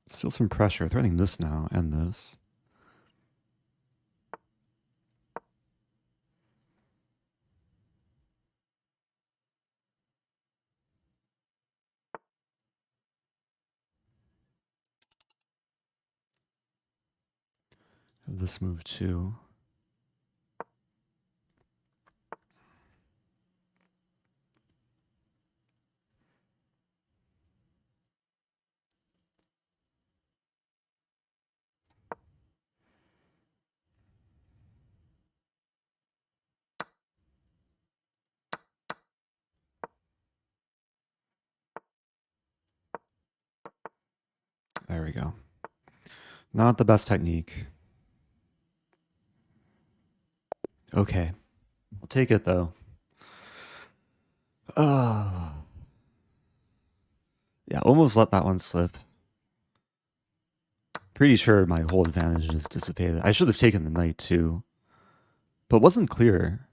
Still some pressure. Threatening this now and this. This move too. There we go. Not the best technique. Okay. I'll take it though. Yeah, almost let that one slip. Pretty sure my whole advantage is dissipated. I should have taken the knight too. But wasn't clear.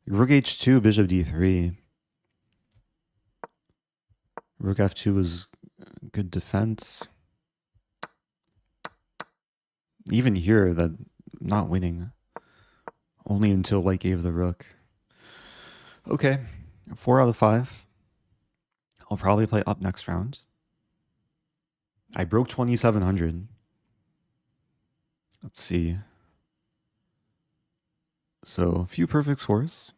Rook h2, bishop d3. Rook f2 was good defense. Even here, that not winning. Only until white gave the rook. Okay, 4 out of 5. I'll probably play up next round. I broke 2,700. Let's see. So, a few perfect scores.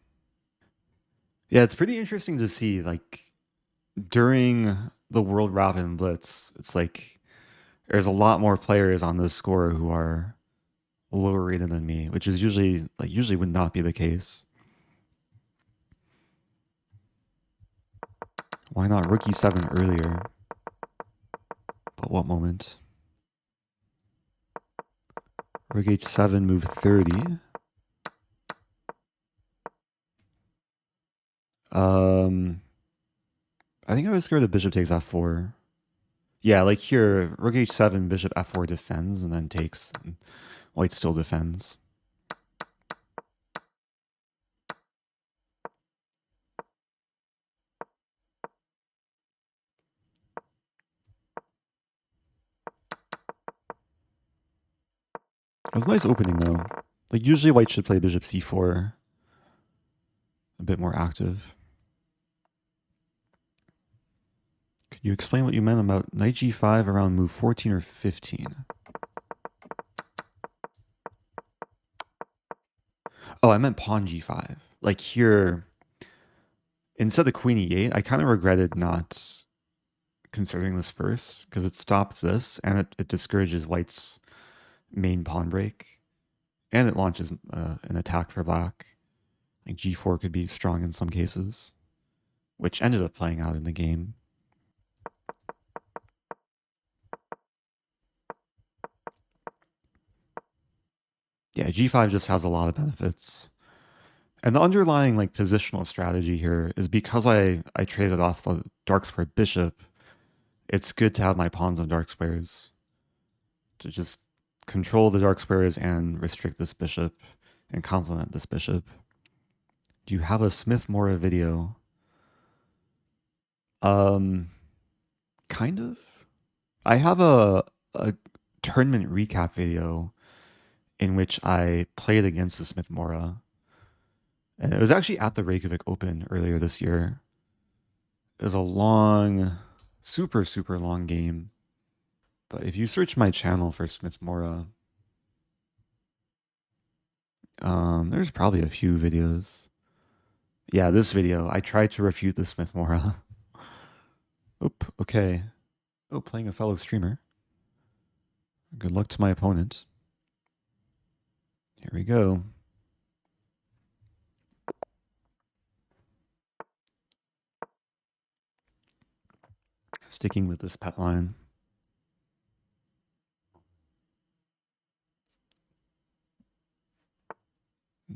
Yeah, it's pretty interesting to see, like, during the World Rapid Blitz, it's like there's a lot more players on this score who are lower rated than me, which is usually would not be the case. Why not rook e7 earlier? But what moment? Rook h7, move 30. I think I was scared that bishop takes f4. Yeah, like here, rook h7, bishop f4 defends, and then takes, and white still defends. It was a nice opening, though. Like, usually white should play bishop c4. A bit more active. Could you explain what you meant about knight g5 around move 14 or 15? Oh, I meant pawn g5. Like here, instead of queen e8, I kind of regretted not considering this first because it stops this and it discourages white's main pawn break and it launches an attack for black. Like g4 could be strong in some cases, which ended up playing out in the game. Yeah, g5 just has a lot of benefits. And the underlying like positional strategy here is because I traded off the dark square bishop, it's good to have my pawns on dark squares to just control the dark squares and restrict this bishop and complement this bishop. Do you have a Smith-Morra video? Kind of. I have a tournament recap video in which I played against the Smith-Morra. And it was actually at the Reykjavik Open earlier this year. It was a long, super, super long game. But if you search my channel for Smith-Morra, there's probably a few videos. Yeah, this video. I tried to refute the Smith-Morra. Oop, okay. Oh, playing a fellow streamer. Good luck to my opponent. Here we go. Sticking with this pet line.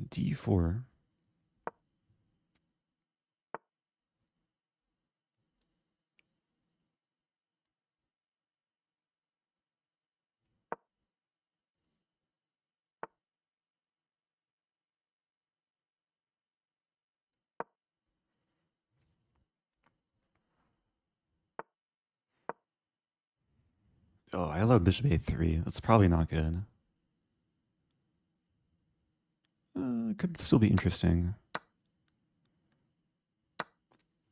D4. Oh, I love bishop a3. That's probably not good. It could still be interesting.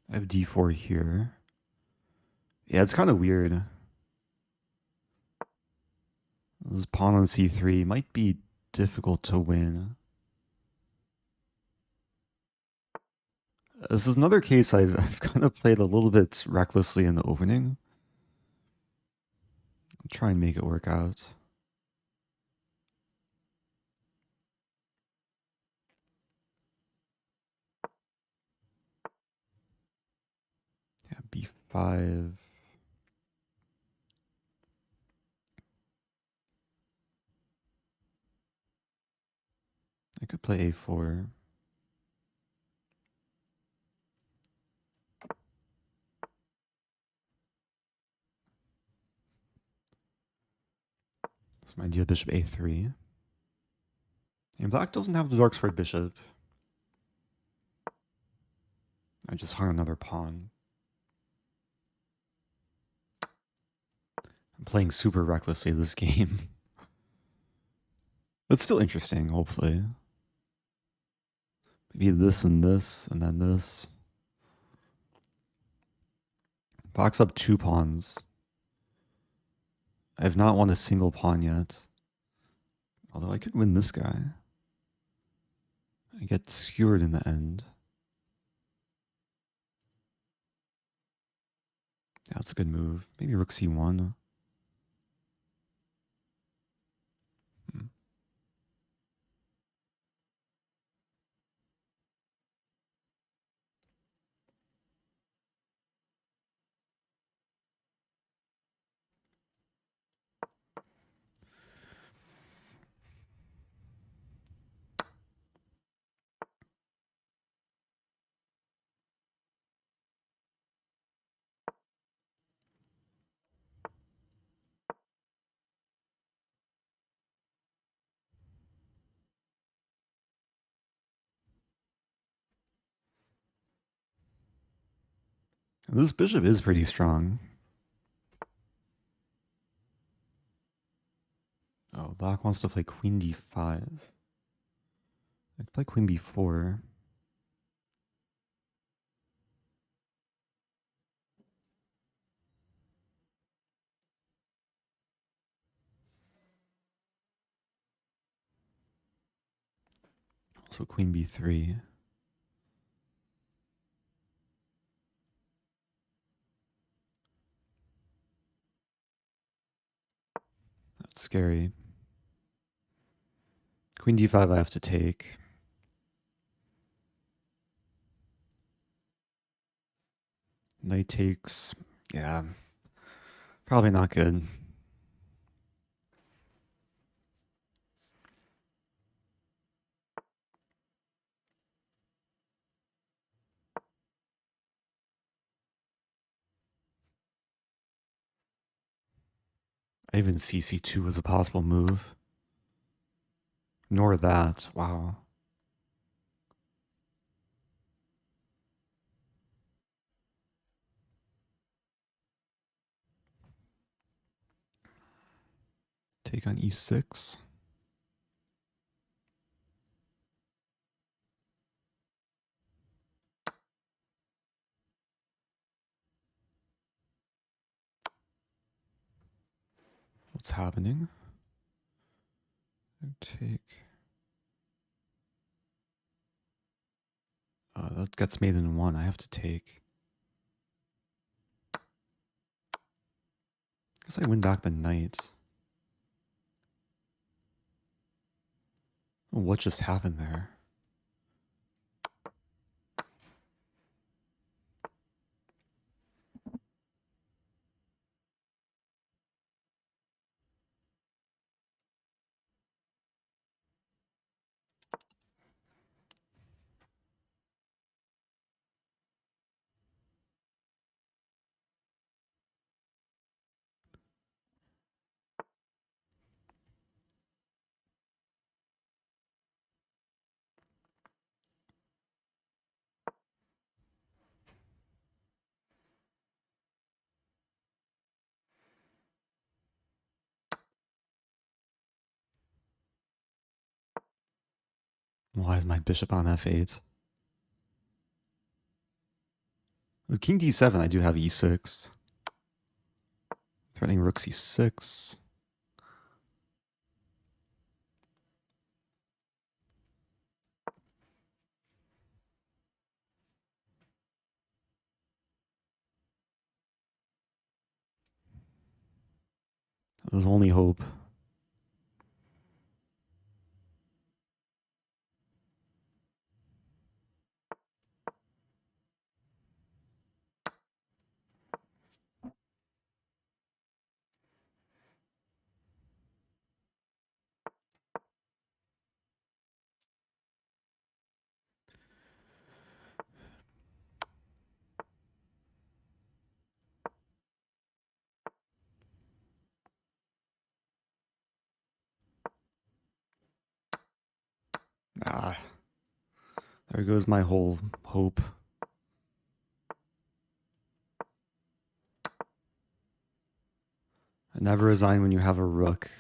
I have d4 here. Yeah, it's kind of weird. This pawn on c3 might be difficult to win. This is another case I've kind of played a little bit recklessly in the opening. I'll try and make it work out. Yeah, b5. I could play a4. That's my idea, bishop a3. And black doesn't have the dark squared bishop. I just hung another pawn. I'm playing super recklessly this game. It's still interesting, hopefully. Maybe this and then this. Black's up 2 pawns. I have not won a single pawn yet. Although I could win this guy. I get skewered in the end. Yeah, that's a good move. Maybe rook c1. This bishop is pretty strong. Oh, black wants to play queen d5. I could play queen b4. Also queen b3. That's scary. Queen d5 I have to take. Knight takes. Yeah. Probably not good. I even see c2 as a possible move. Nor that. Wow. Take on e6. What's happening? Take. That gets made in 1. I have to take. Guess I win back the knight. What just happened there? Why is my bishop on f8? With king d7, I do have e6. Threatening rook c6. There's only hope. Ah, there goes my whole hope. I never resign when you have a rook.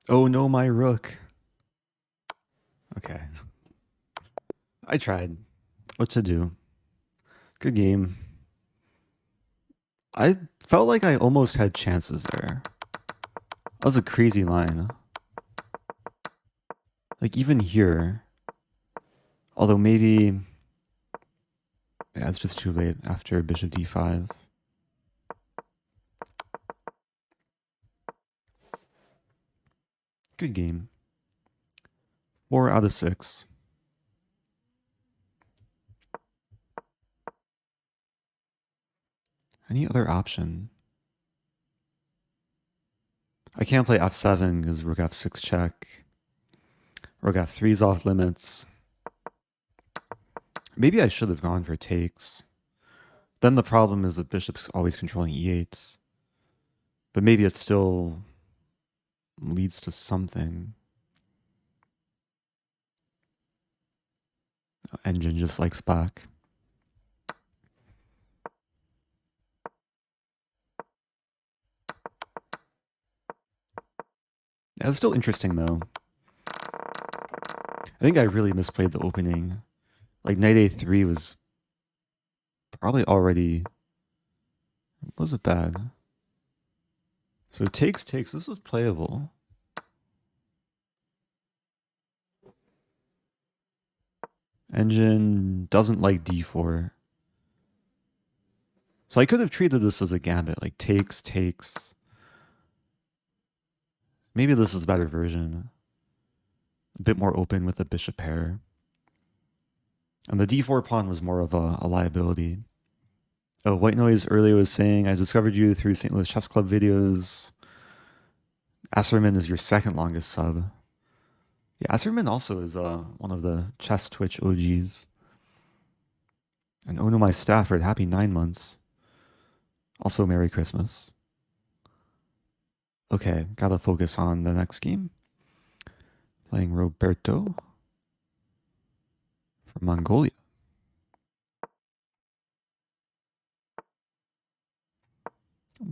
Oh no, my rook. Okay. I tried. What to do? Good game. I felt like I almost had chances there. That was a crazy line. Like even here. Although maybe... Yeah, it's just too late after bishop d5. Good game. 4 out of 6. Any other option? I can't play f7 because rook f6 check. Rook f3 is off limits. Maybe I should have gone for takes. Then the problem is the bishop's always controlling e8. But maybe it still leads to something. Engine just likes back. Yeah, it's still interesting though. I think I really misplayed the opening. Like knight a3 was probably already... Was it bad? So takes. This is playable. Engine doesn't like d4. So I could have treated this as a gambit, like takes. Maybe this is a better version. A bit more open with a bishop pair. And the d4 pawn was more of a liability. Oh, White Noise earlier was saying, I discovered you through St. Louis Chess Club videos. Asserman is your second longest sub. Yeah, Asserman also is one of the chess Twitch OGs. And oh no, my Stafford, happy 9 months. Also, Merry Christmas. Okay, gotta focus on the next game. Playing Roberto from Mongolia.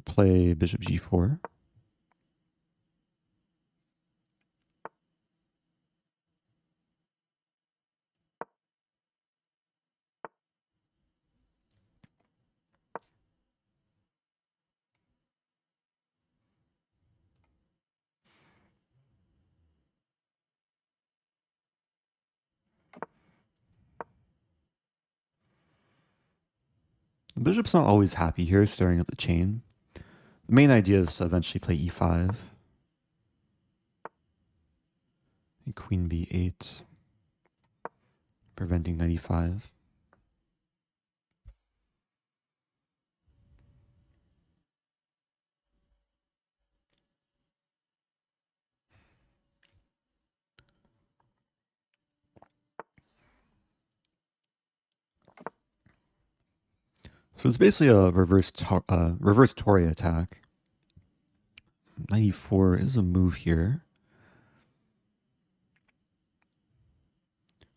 Play bishop g4. The bishop's not always happy here, staring at the chain. The main idea is to eventually play e5. And queen b8. Preventing knight e5. So it's basically a reverse Tory attack. Knight e4 is a move here.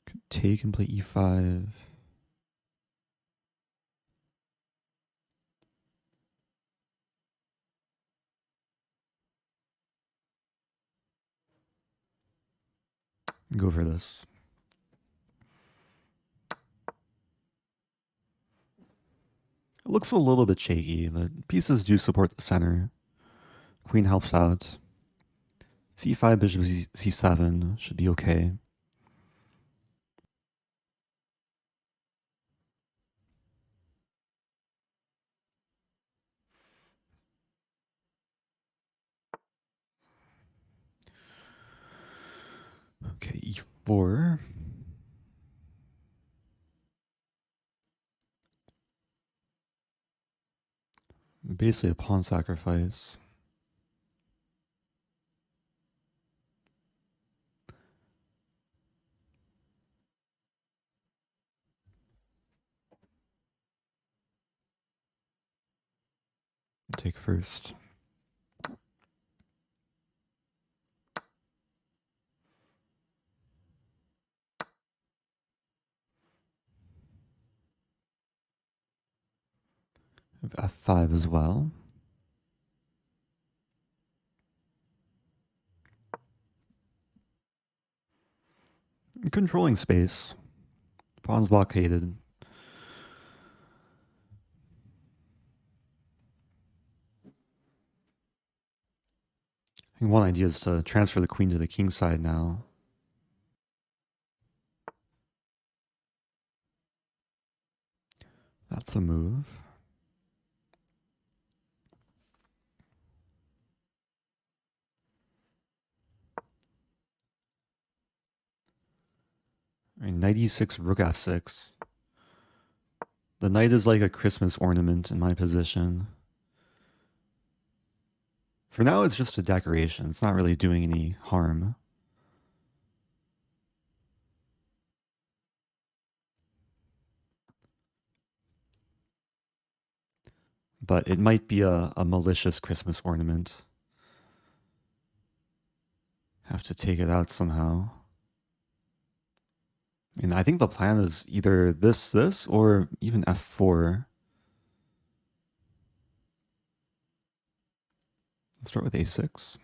Could take and play e5. Go for this. It looks a little bit shaky, but pieces do support the center. Queen helps out. c5, bishop c7 should be okay. Okay, e4. Basically a pawn sacrifice. Take first. f5 as well. Controlling space. Pawn's blockaded. I think one idea is to transfer the queen to the king side now. That's a move. All right, knight e6, rook f6. The knight is like a Christmas ornament in my position. For now, it's just a decoration. It's not really doing any harm. But it might be a malicious Christmas ornament. Have to take it out somehow. And I think the plan is either this, or even f4. Let's start with a6.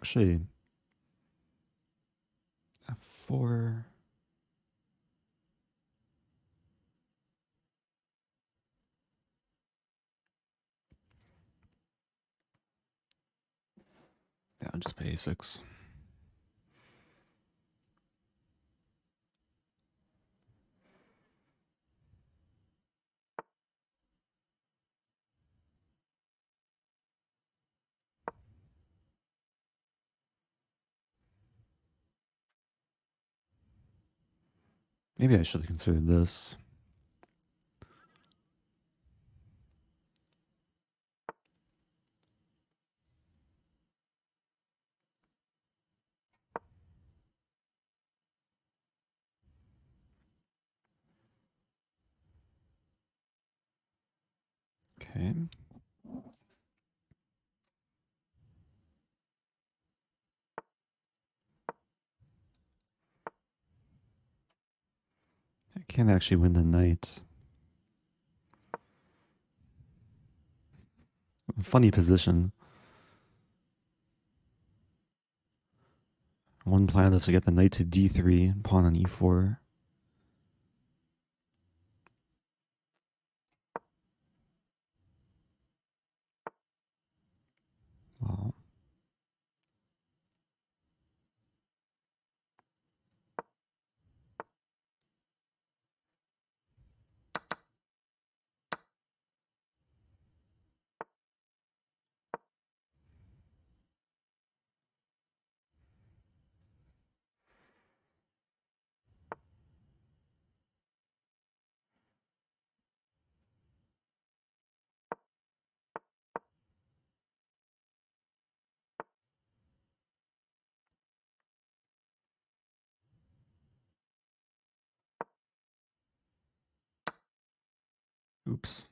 Actually, f4. Yeah, I'll just play a6. Maybe I should have considered this. Okay. I can't actually win the knight. Funny position. One plan is to get the knight to d3, pawn on e4. Wow. Oops.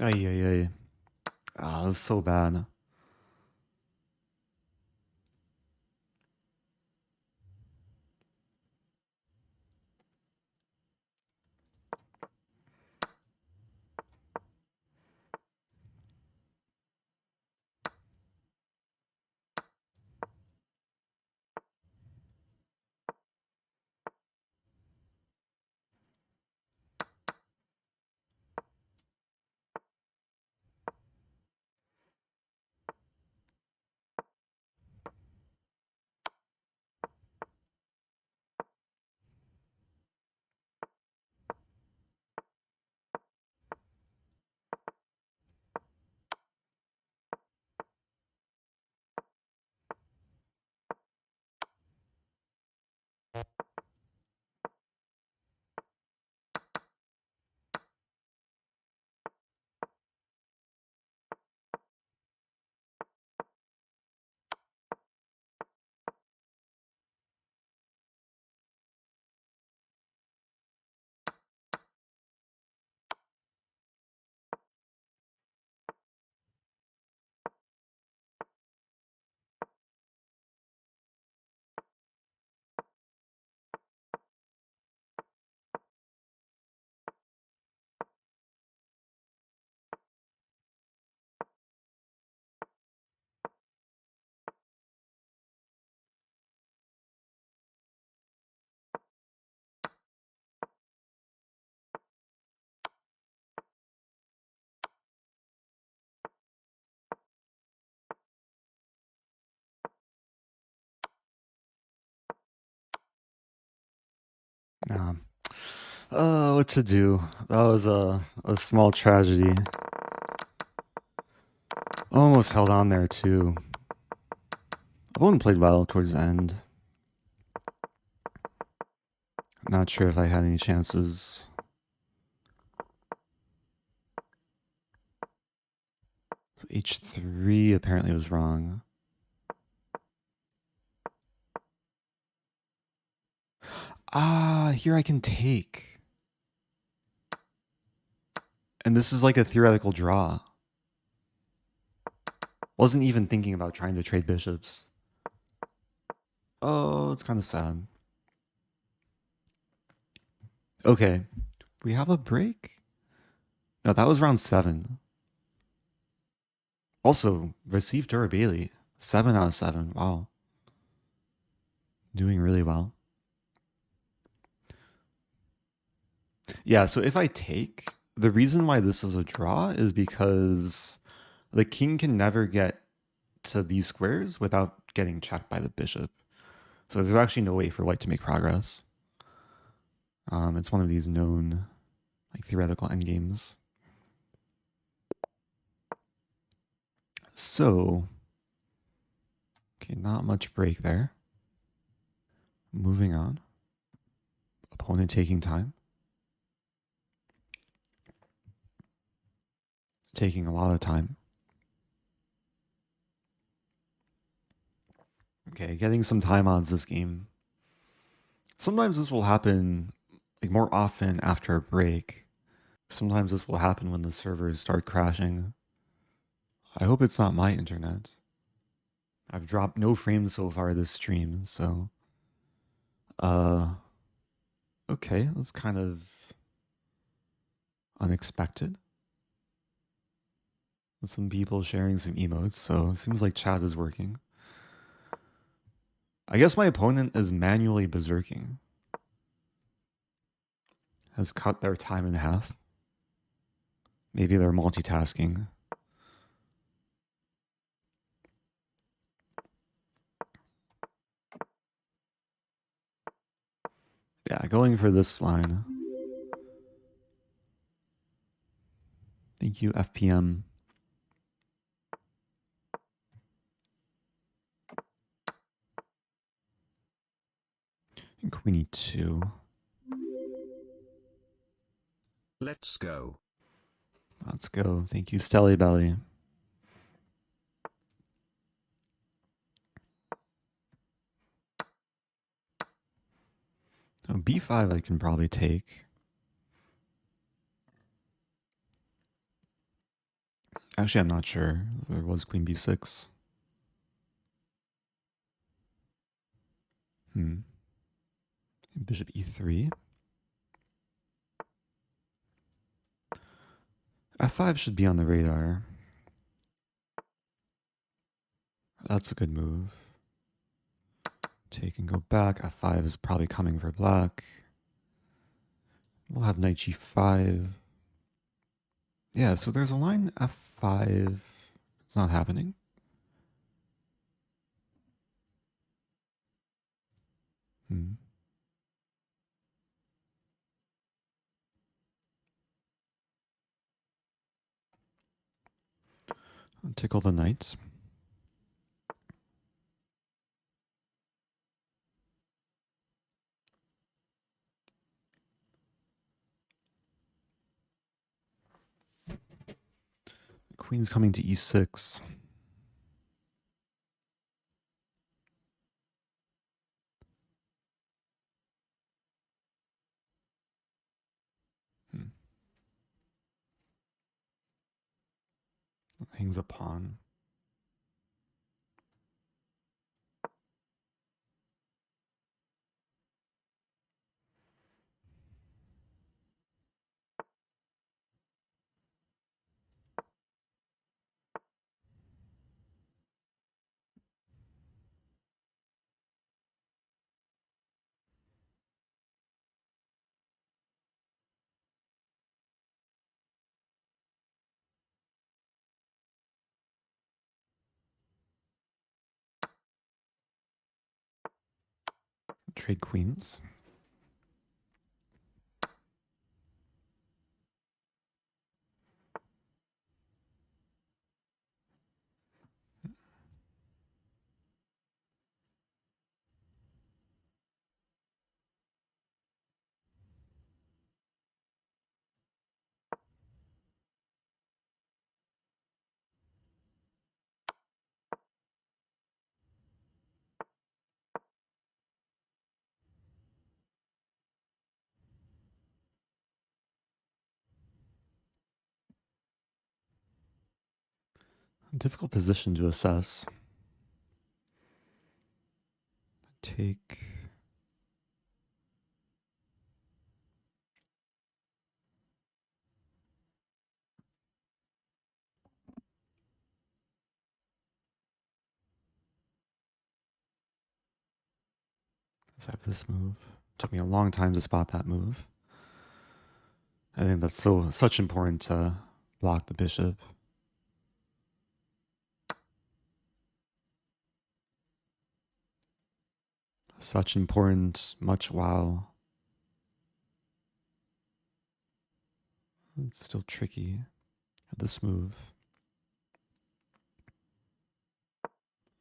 Ay, ay, ay. Ah, that's so bad. Nah. What to do? That was a small tragedy. Almost held on there too. Opponent played well towards the end. I'm not sure if I had any chances. H3 apparently was wrong. Ah, here I can take. And this is like a theoretical draw. Wasn't even thinking about trying to trade bishops. Oh, it's kind of sad. Okay, we have a break? No, that was round 7. Also, received durability. 7 out of 7. Wow. Doing really well. Yeah, so if I take, the reason why this is a draw is because the king can never get to these squares without getting checked by the bishop. So there's actually no way for white to make progress. It's one of these known like theoretical endgames. So, okay, not much break there. Moving on. Opponent taking time. Taking a lot of time. Okay, getting some time odds this game. Sometimes this will happen like more often after a break. Sometimes this will happen when the servers start crashing. I hope it's not my internet. I've dropped no frames so far this stream, so okay, that's kind of unexpected. Some people sharing some emotes, so it seems like chat is working. I guess my opponent is manually berserking. Has cut their time in half. Maybe they're multitasking. Yeah, going for this line. Thank you, FPM. And queen e2. Let's go. Let's go. Thank you, Stelly Belly. Oh, b5 I can probably take. Actually, I'm not sure. There was queen b6. Bishop e3. f5 should be on the radar. That's a good move. Take and go back. f5 is probably coming for black. We'll have knight g5. Yeah, so there's a line f5. It's not happening. I'll tickle the knight. Queen's coming to e6. Hangs a pawn. Trade queens. Difficult position to assess. Take. Let's have this move. Took me a long time to spot that move. I think that's such important to block the bishop. Such important, much wow. It's still tricky. This move.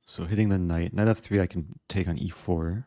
So hitting the knight. Knight f3 I can take on e4.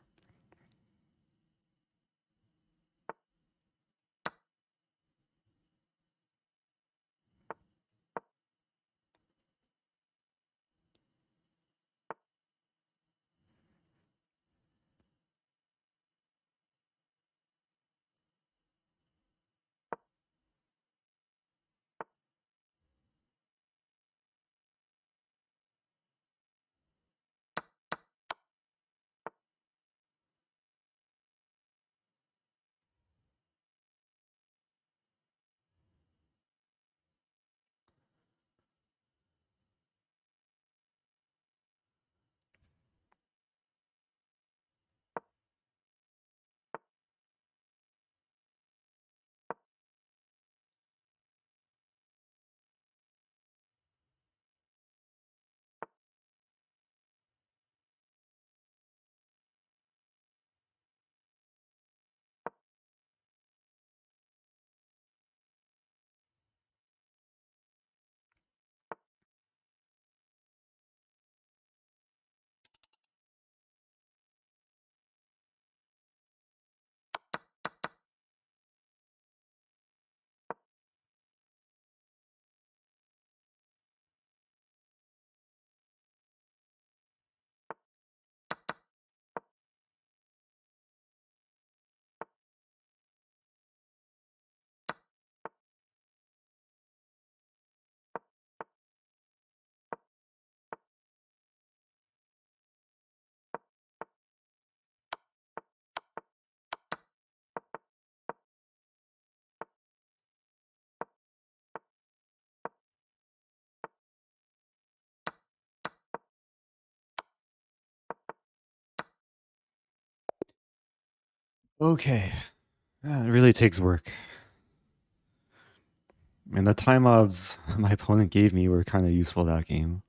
Okay. Yeah, it really takes work. And the time odds my opponent gave me were kind of useful that game.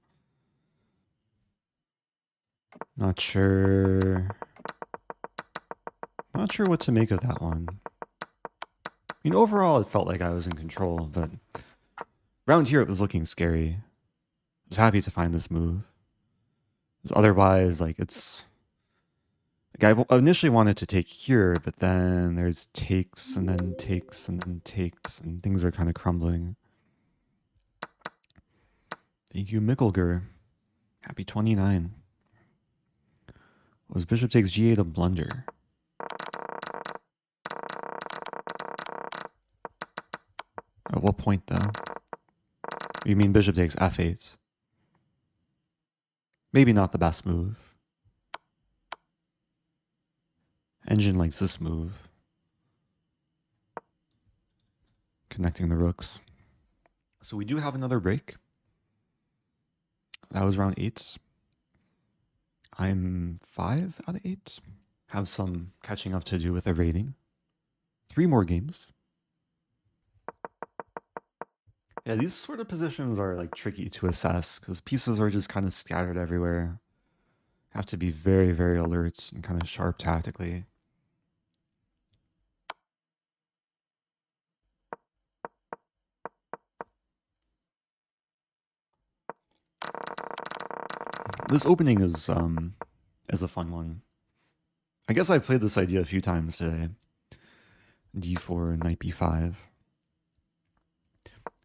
Not sure. Not sure what to make of that one. I mean, overall, it felt like I was in control, but around here it was looking scary. I was happy to find this move. Because otherwise, like, it's... Like, I initially wanted to take here, but then there's takes, and then takes, and then takes, and things are kind of crumbling. Thank you, Mickelger. Happy 29. Was bishop takes g8 a blunder? At what point, though? You mean bishop takes f8? Maybe not the best move. Engine likes this move. Connecting the rooks. So we do have another break. That was round 8. I'm 5 out of 8. Have some catching up to do with the rating. 3 more games. Yeah, these sort of positions are like tricky to assess because pieces are just kind of scattered everywhere. Have to be very, very alert and kind of sharp tactically. This opening is a fun one. I guess I played this idea a few times today. d4, knight b5.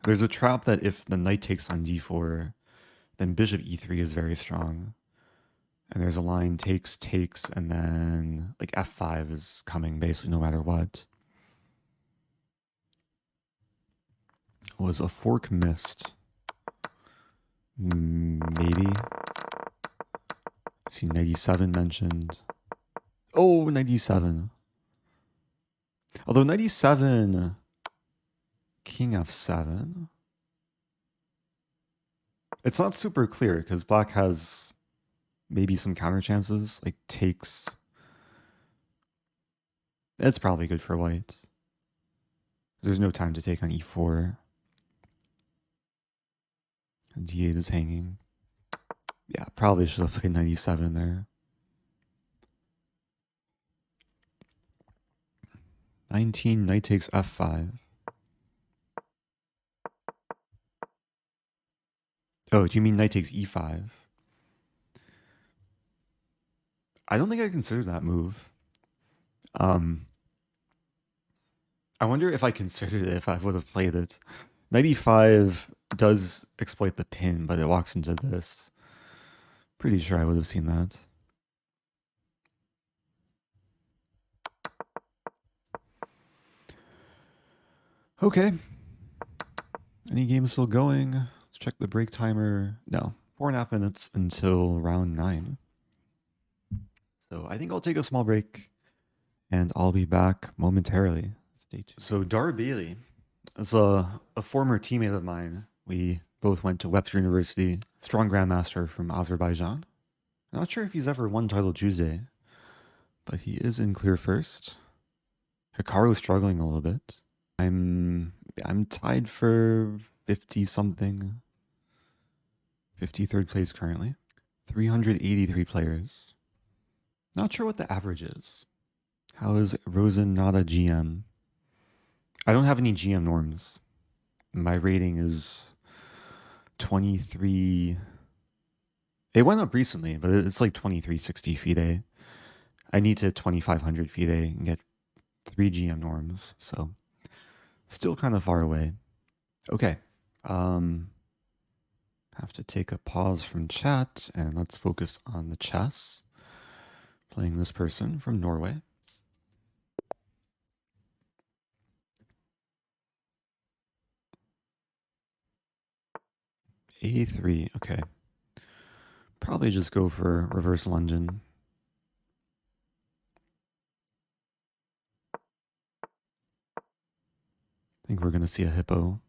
There's a trap that if the knight takes on d4, then bishop e3 is very strong. And there's a line takes, takes, and then like f5 is coming basically no matter what. Was a fork missed? Maybe. I see 97 mentioned. Oh, 97. Although 97, king f7. It's not super clear because black has maybe some counter chances, like takes. It's probably good for white. There's no time to take on e4. And d8 is hanging. Yeah, probably should have played 97 there. 19, knight takes f5. Oh, do you mean knight takes e5? I don't think I considered that move. I wonder if I considered it if I would have played it. Knight e5 does exploit the pin, but it walks into this. Pretty sure I would have seen that. Okay. Any games still going? Let's check the break timer. No, 4.5 minutes until round 9. So I think I'll take a small break and I'll be back momentarily. Stay tuned. So Dar Bailey is a former teammate of mine. We both went to Webster University, strong grandmaster from Azerbaijan. I'm not sure if he's ever won Title Tuesday, but he is in clear first. Hikaru's struggling a little bit. I'm tied for 50 something. 53rd place currently. 383 players. Not sure what the average is. How is Rosen not a GM? I don't have any GM norms. My rating is 23. It went up recently, but it's like 2360 FIDE. I need to 2500 FIDE and get 3 GM norms, so still kind of far away. Okay. Have to take a pause from chat and let's focus on the chess. Playing this person from Norway. A3, okay. Probably just go for reverse London. I think we're going to see a hippo.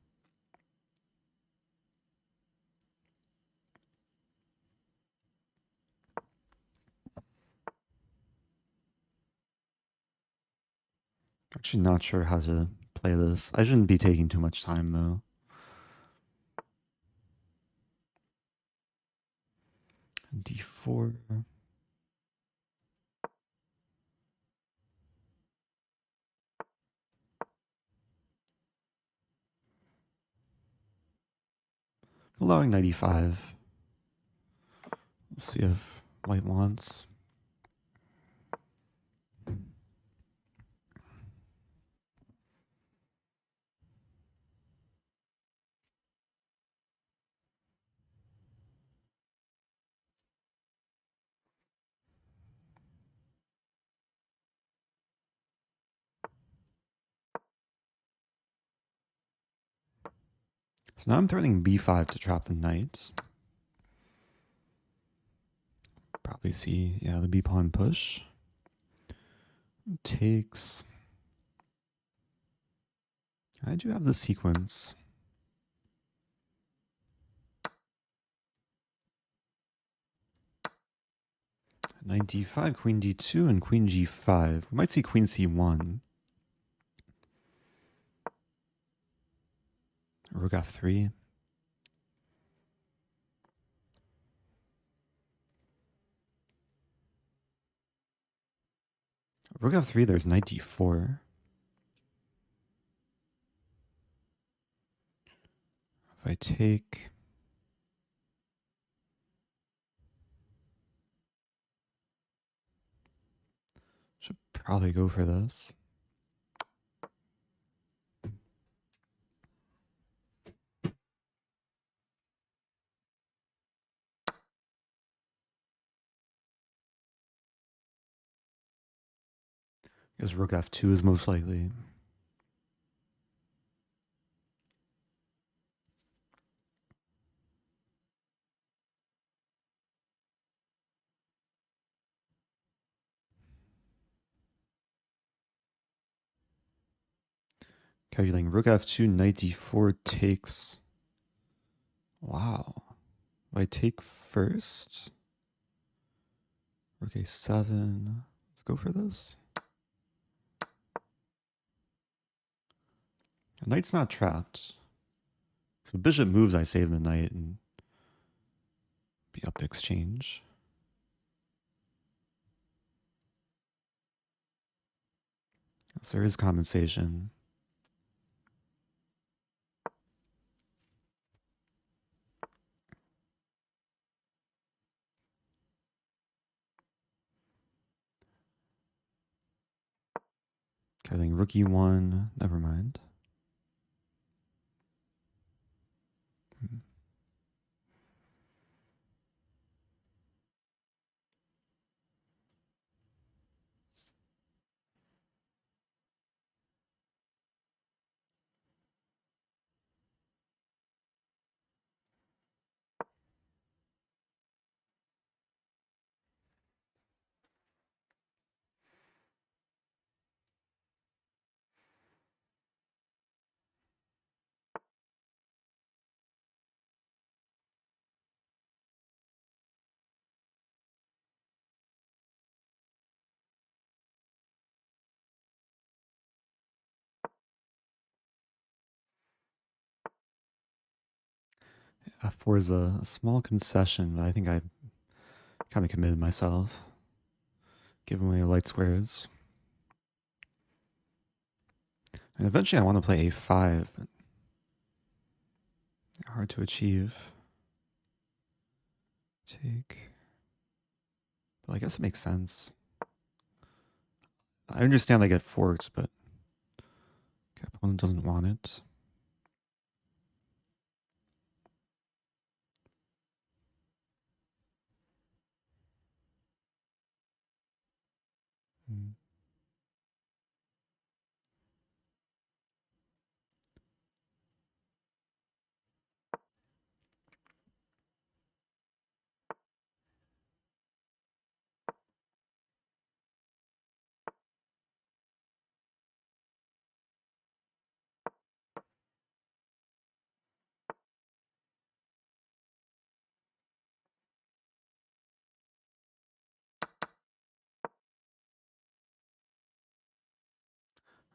Actually not sure how to play this. I shouldn't be taking too much time though. D4. Allowing 95. Let's see if white wants. So now I'm threatening b5 to trap the knight. Probably see, yeah, the b pawn push. Takes. I do have the sequence. Knight d5, queen d2, and queen g5. We might see queen c1. Rook f3. Rook f3, there's knight d4. If I take... Should probably go for this. I guess rook f2 is most likely. Calculating rook f2, knight d4 takes... Wow. I take first. Rook a7. Let's go for this. The knight's not trapped. So bishop moves, I save the knight and be up to exchange. So there is compensation. Calculating rook e1. Never mind. F4 is a small concession, but I think I kind of committed myself. Giving away light squares. And eventually I want to play a5, but hard to achieve. Take. Well, I guess it makes sense. I understand they get forks, but opponent doesn't want it. Hmm.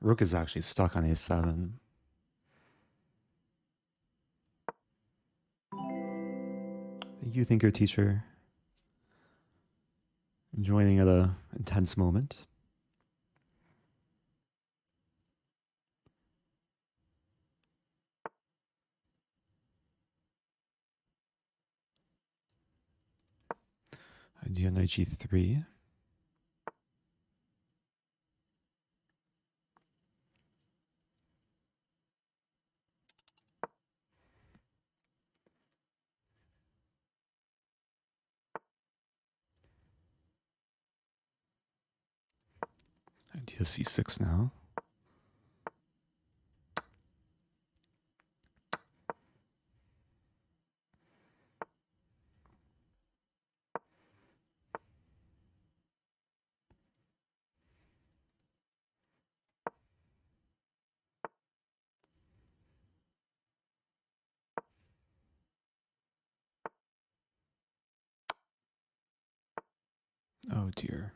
Rook is actually stuck on a7. Thank you, thinker teacher. Joining at a intense moment. Idea knight g3. Idea c6 now. Oh dear.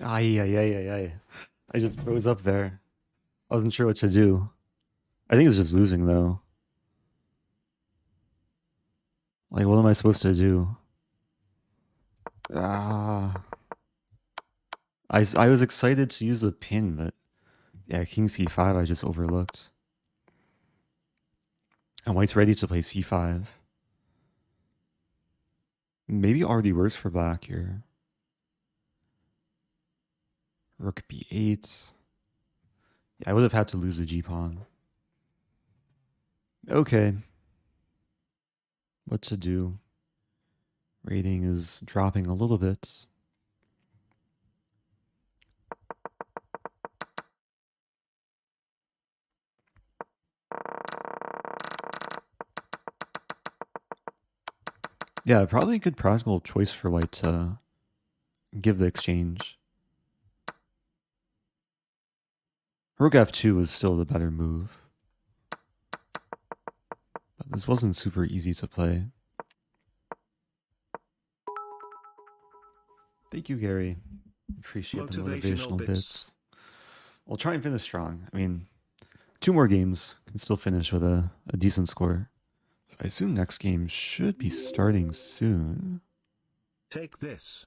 Ay. I just froze up there. I wasn't sure what to do. I think it's just losing though. Like, what am I supposed to do? Ah. I was excited to use the pin, but yeah, king c5 I just overlooked. And white's ready to play c5. Maybe already worse for black here. Rook b8. Yeah, I would have had to lose the g-pawn. Okay. What to do? Rating is dropping a little bit. Yeah, probably a good practical choice for white to give the exchange. Rook f2 was still the better move. But this wasn't super easy to play. Thank you, Gary. Appreciate the motivational bits. We'll try and finish strong. I mean, 2 more games can still finish with a decent score. So I assume next game should be starting soon. Take this.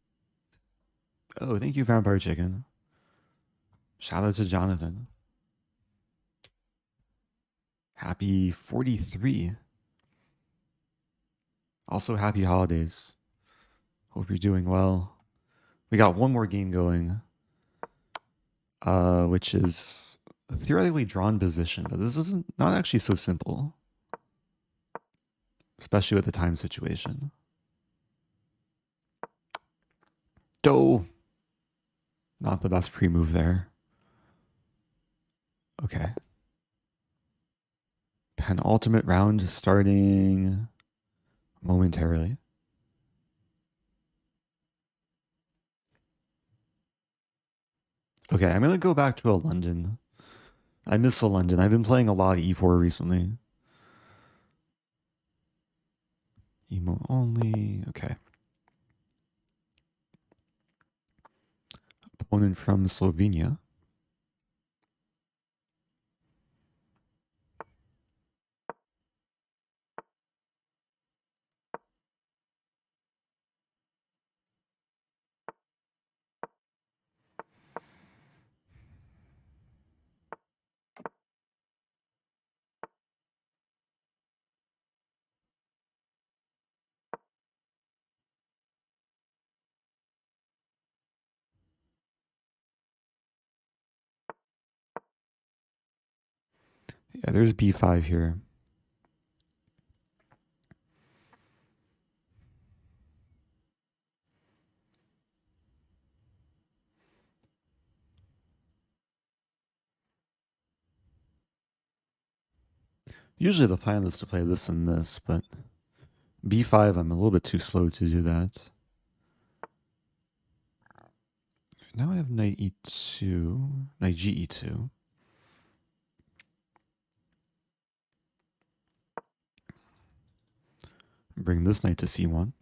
Oh, thank you, Vampire Chicken. Shout out to Jonathan. Happy 43. Also, happy holidays. Hope you're doing well. We got one more game going, which is a theoretically drawn position, but this isn't not actually so simple, especially with the time situation. Doh. Not the best pre-move there. Okay. Penultimate round starting momentarily. Okay, I'm going to go back to a London. I miss the London. I've been playing a lot of E4 recently. Emo only. Okay. Opponent from Slovenia. Yeah, there's B5 here. Usually the plan is to play this and this, but B5, I'm a little bit too slow to do that. Now I have knight E2, knight GE2. Bring this knight to c1.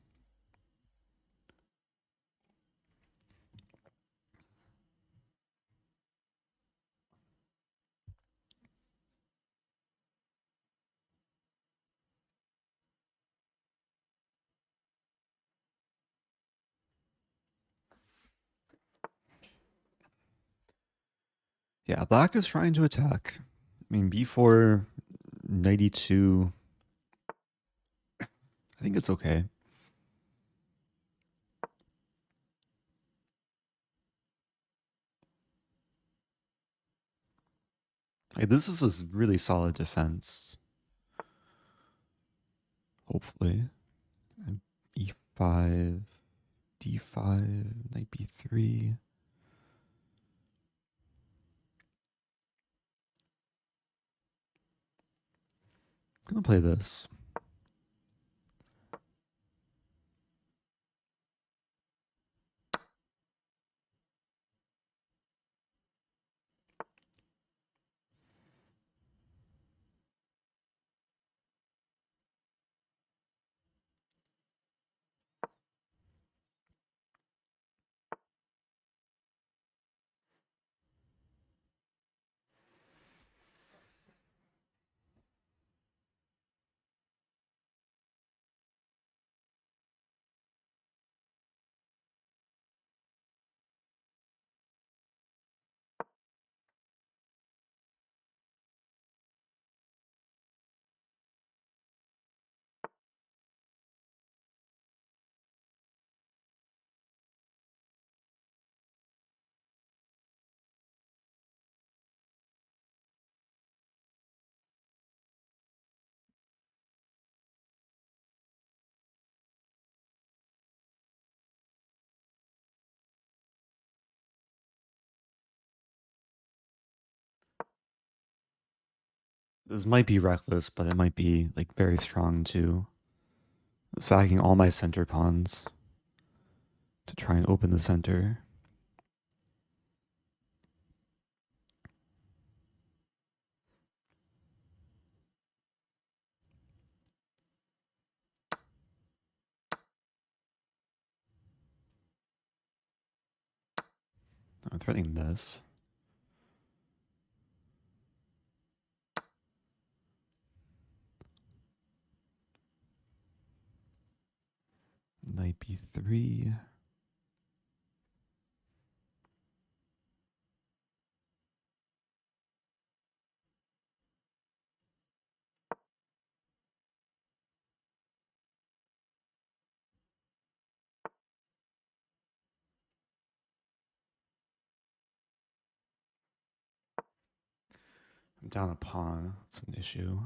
Yeah, black is trying to attack. I mean, b4, knight e2. I think it's okay. Like, this is a really solid defense. Hopefully. And e5, d5, knight b3. I'm gonna play this. This might be reckless, but it might be like very strong too. Sacking all my center pawns to try and open the center. I'm threatening this. Knight b3. I'm down a pawn. That's an issue.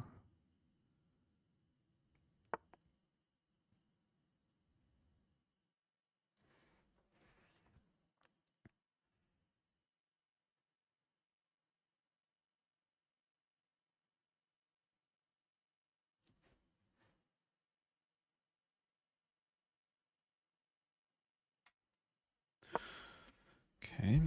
Okay.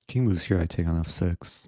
King moves here, I take on f6.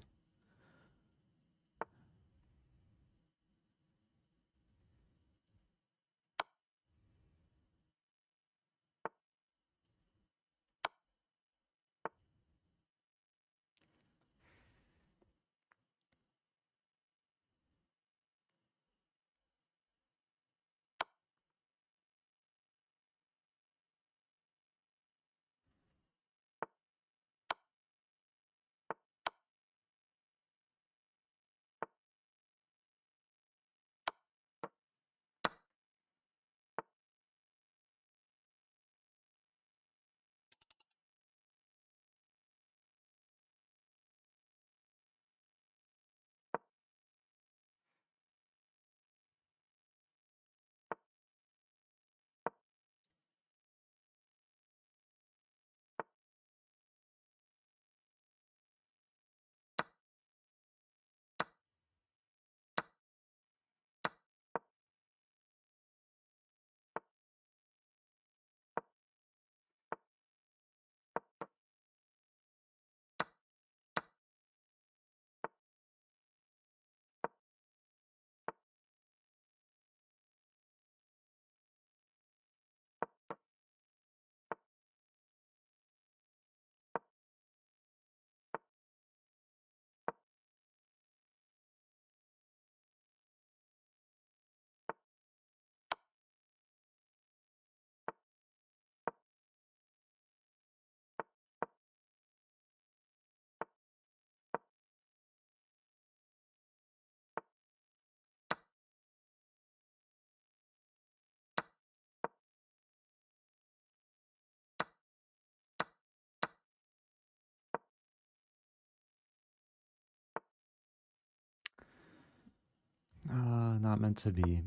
not meant to be.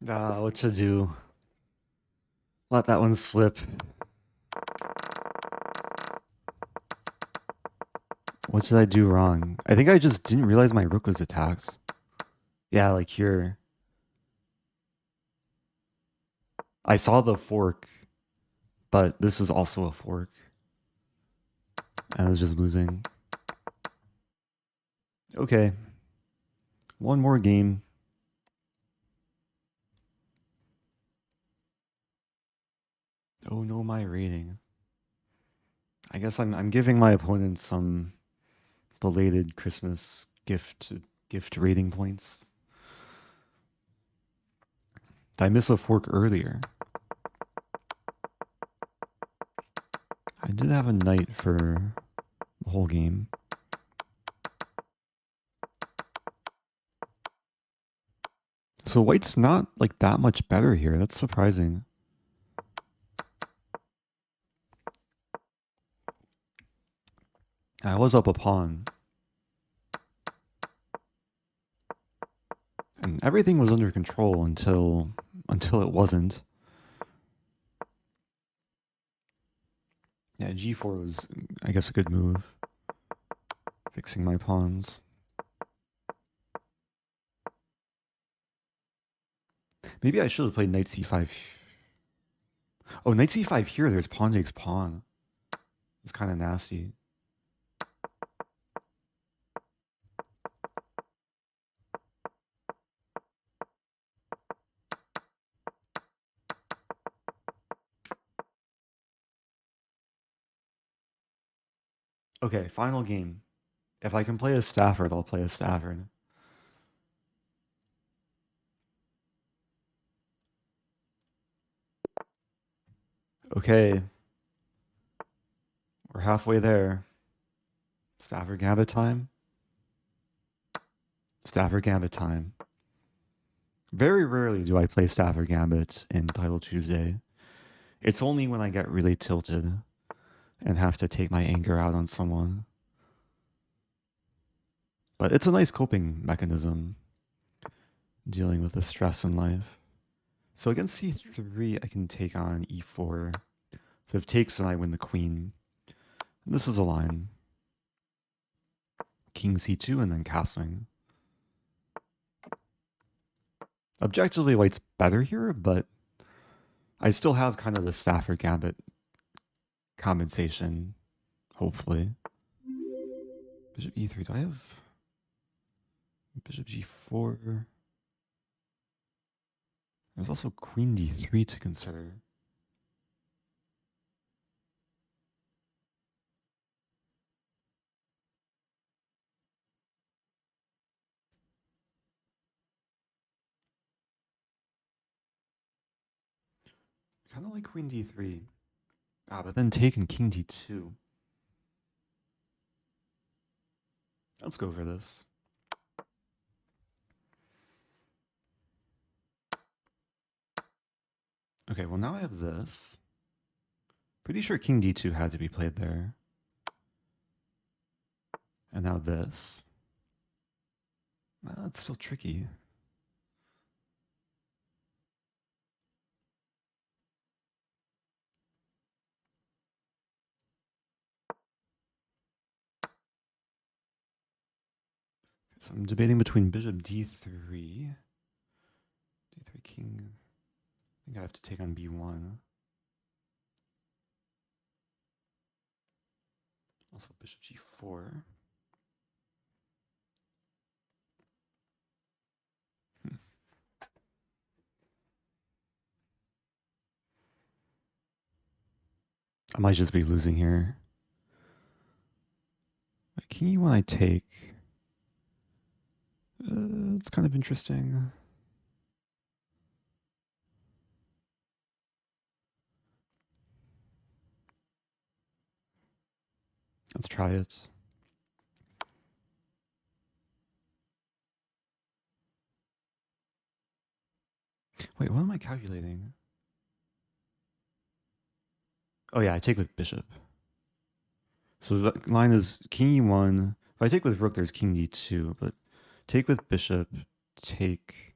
What to do? Let that one slip. What did I do wrong? I think I just didn't realize my rook was attacked. Yeah, like here. I saw the fork, but this is also a fork. And I was just losing. Okay. One more game. Oh no, my rating. I guess I'm giving my opponent some belated Christmas gift rating points. Did I miss a fork earlier? I did have a knight for the whole game. So white's not like that much better here. That's surprising. I was up a pawn. And everything was under control until it wasn't. Yeah, g4 was, I guess, a good move. Fixing my pawns. Maybe I should have played knight c5. Oh, knight c5 here, there's pawn takes pawn. It's kind of nasty. Okay, final game. If I can play a Stafford, I'll play a Stafford. Okay. We're halfway there. Stafford Gambit time. Stafford Gambit time. Very rarely do I play Stafford Gambit in Title Tuesday. It's only when I get really tilted and have to take my anger out on someone. But it's a nice coping mechanism dealing with the stress in life. So against c3, I can take on e4. So if takes, then I win the queen. And this is a line. King c2 and then castling. Objectively, white's better here, but I still have kind of the Stafford Gambit compensation, hopefully. Bishop e3, do I have bishop g4? There's also queen d3 to consider. Kind of like queen d3. But then taking king d2. Let's go for this. Okay, well now I have this. Pretty sure king d2 had to be played there. And now this. That's still tricky. So I'm debating between bishop d3. d3 king. I think I have to take on b1. Also bishop g4. I might just be losing here. King e1 I take. It's kind of interesting. Let's try it. Wait, what am I calculating? Oh yeah, I take with bishop. So the line is king e1. If I take with rook, there's king d2, but take with bishop, take.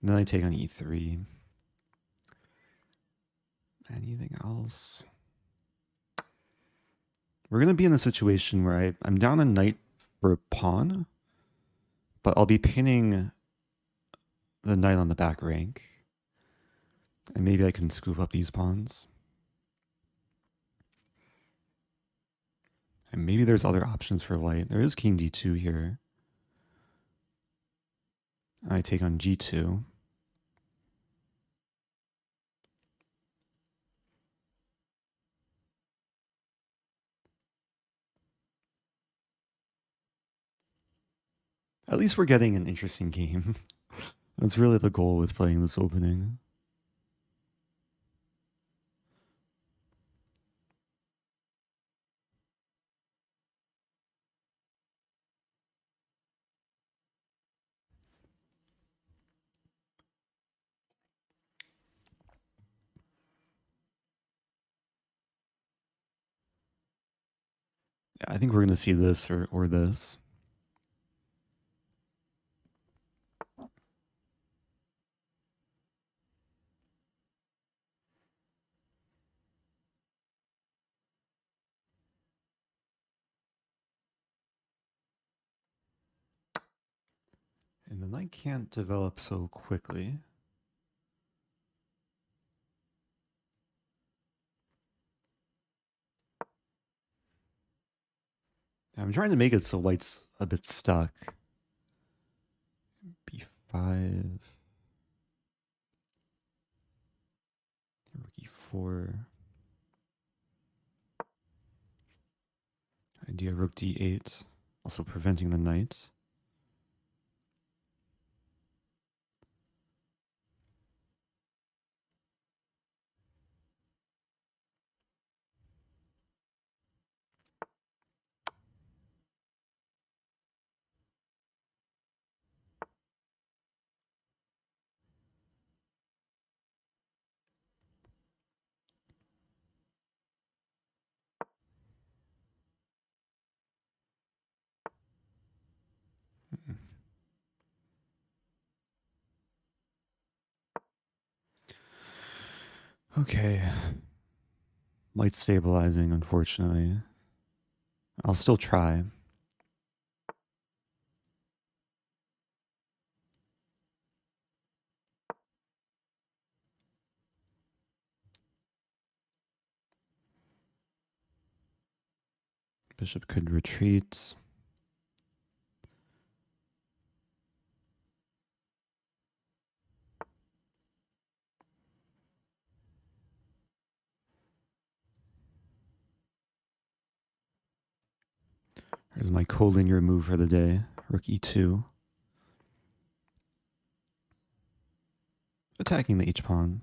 And then I take on e3. Anything else? We're going to be in a situation where I'm down a knight for a pawn, but I'll be pinning the knight on the back rank. And maybe I can scoop up these pawns. And maybe there's other options for white. There is king d2 here. I take on g2. At least we're getting an interesting game. That's really the goal with playing this opening. I think we're going to see this or this. And the knight can't develop so quickly. I'm trying to make it so white's a bit stuck. b5. Rook e4. Idea rook d8. Also preventing the knight. Okay. Light stabilizing, unfortunately. I'll still try. Bishop could retreat. Here's my collinear move for the day. Rook e2. Attacking the h-pawn.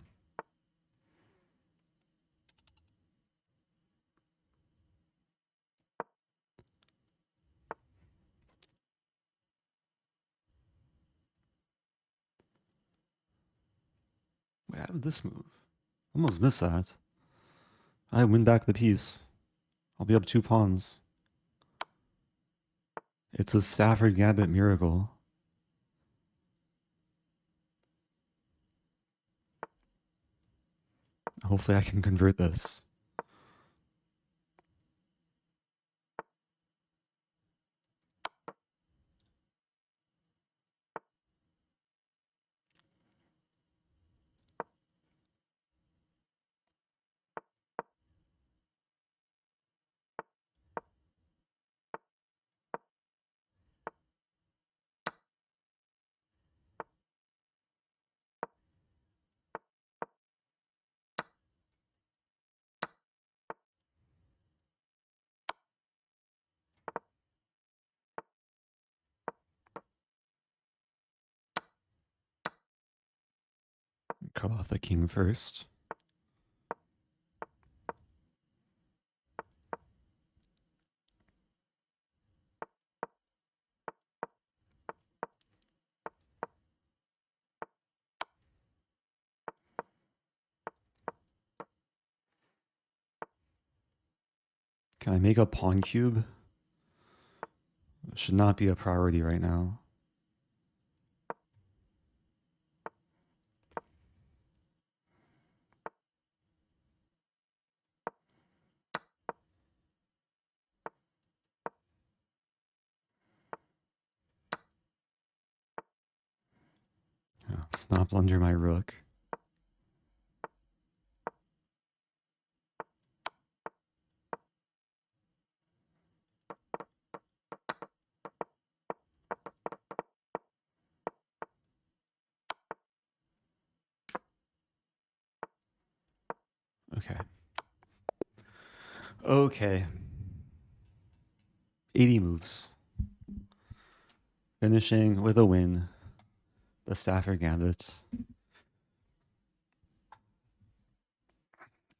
Wait, how did this move? Almost missed that. I win back the piece. I'll be up 2 pawns. It's a Stafford Gambit miracle. Hopefully I can convert this. Cut off the king first. Can I make a pawn cube? It should not be a priority right now. Let's not blunder my rook. Okay. Okay. 80 moves. Finishing with a win. The Stafford Gambit.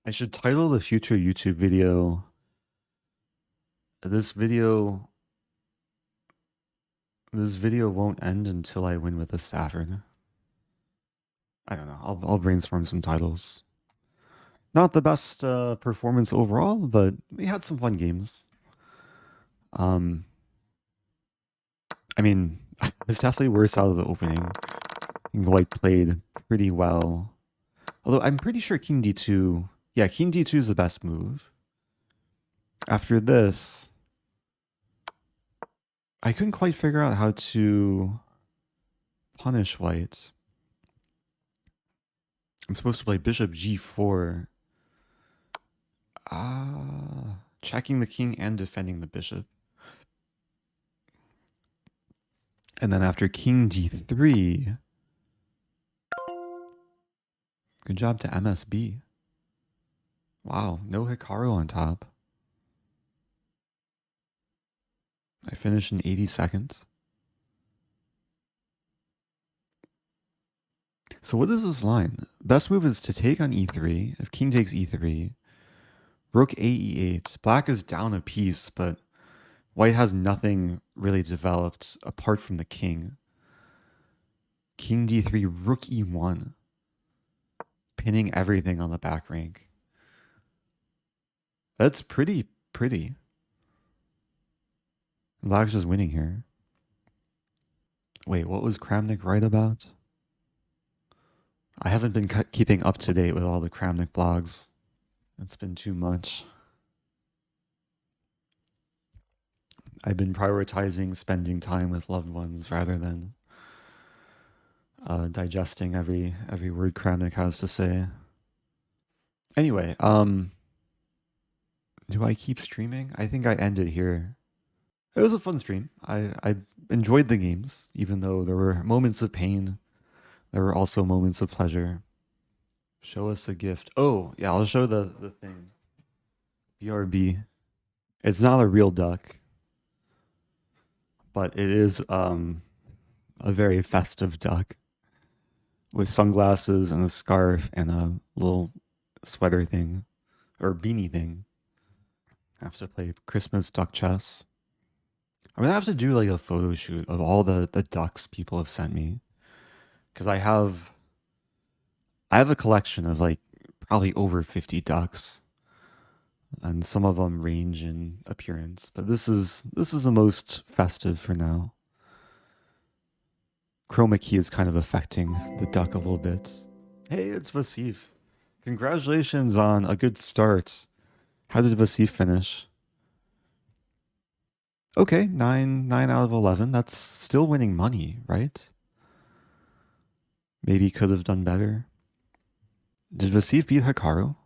I should title the future YouTube video. This video won't end until I win with the Stafford. I don't know. I'll brainstorm some titles. Not the best performance overall, but we had some fun games. I mean, it's definitely worse out of the opening. I think White played pretty well. Although I'm pretty sure King D2... Yeah, King D2 is the best move. After this, I couldn't quite figure out how to punish White. I'm supposed to play Bishop G4. Checking the king and defending the bishop. And then after King D3... Good job to MSB. Wow, no Hikaru on top. I finished in 80 seconds. So what is this line? Best move is to take on E3. If king takes E3, rook A E8. Black is down a piece, but white has nothing really developed apart from the king. King D3, rook E1. Pinning everything on the back rank. That's pretty. Black's just winning here. Wait, what was Kramnik right about? I haven't been keeping up to date with all the Kramnik blogs. It's been too much. I've been prioritizing spending time with loved ones rather than digesting every word Kramnik has to say. Anyway, do I keep streaming? I think I ended here. It was a fun stream. I enjoyed the games, even though there were moments of pain. There were also moments of pleasure. Show us a gift. Oh, yeah, I'll show the thing. BRB. It's not a real duck, but it is a very festive duck with sunglasses and a scarf and a little sweater thing or beanie thing. I have to play Christmas duck chess. I'm gonna have to do like a photo shoot of all the ducks people have sent me, because I have a collection of like probably over 50 ducks, and some of them range in appearance, but this is the most festive for now. Chroma key is kind of affecting the duck a little bit. Hey, it's Vasif. Congratulations on a good start. How did Vasif finish? Okay, 9 out of 11. That's still winning money, right? Maybe could have done better. Did Vasif beat Hikaru?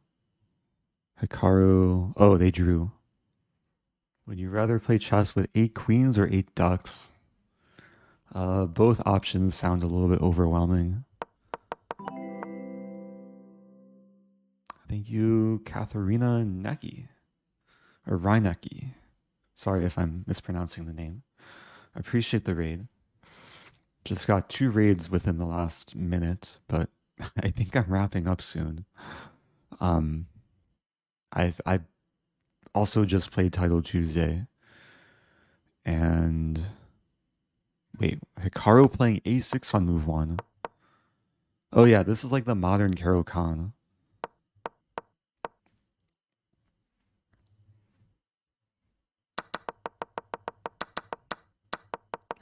Hikaru... Oh, they drew. Would you rather play chess with 8 queens or 8 ducks? Both options sound a little bit overwhelming. Thank you, Katharina Necki. Or Reinecki. Sorry if I'm mispronouncing the name. I appreciate the raid. Just got 2 raids within the last minute, but I think I'm wrapping up soon. I also just played Title Tuesday. And wait, Hikaru playing A6 on move 1. Oh yeah, this is like the modern Karo Khan.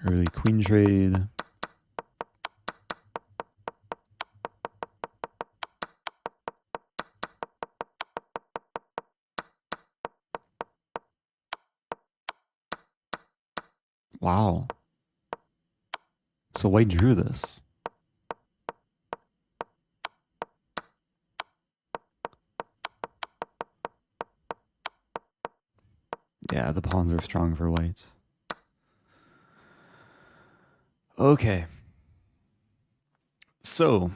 Early queen trade. Wow. So white drew this. Yeah, the pawns are strong for white. Okay. So.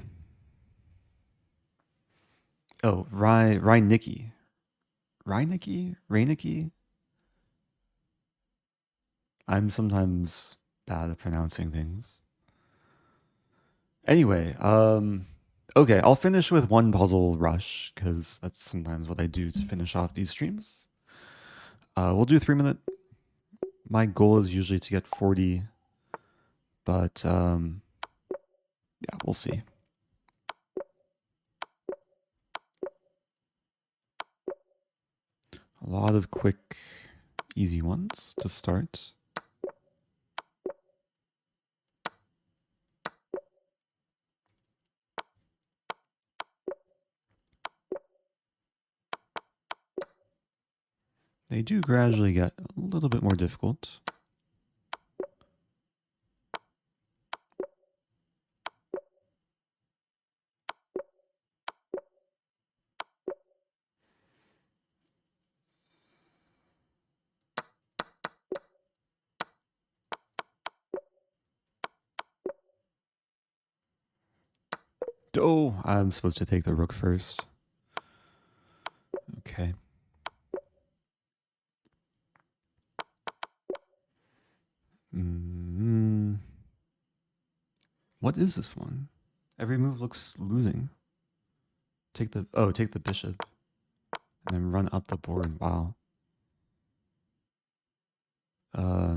Oh, Reinecke. Reinecke? I'm sometimes bad at pronouncing things. Anyway, okay, I'll finish with one puzzle rush, because that's sometimes what I do to finish off these streams. We'll do 3 minute. My goal is usually to get 40, but yeah, we'll see. A lot of quick, easy ones to start. They do gradually get a little bit more difficult. Oh, I'm supposed to take the rook first. Okay. What is this one? Every move looks losing. Take the bishop. And then run up the board. Wow. Is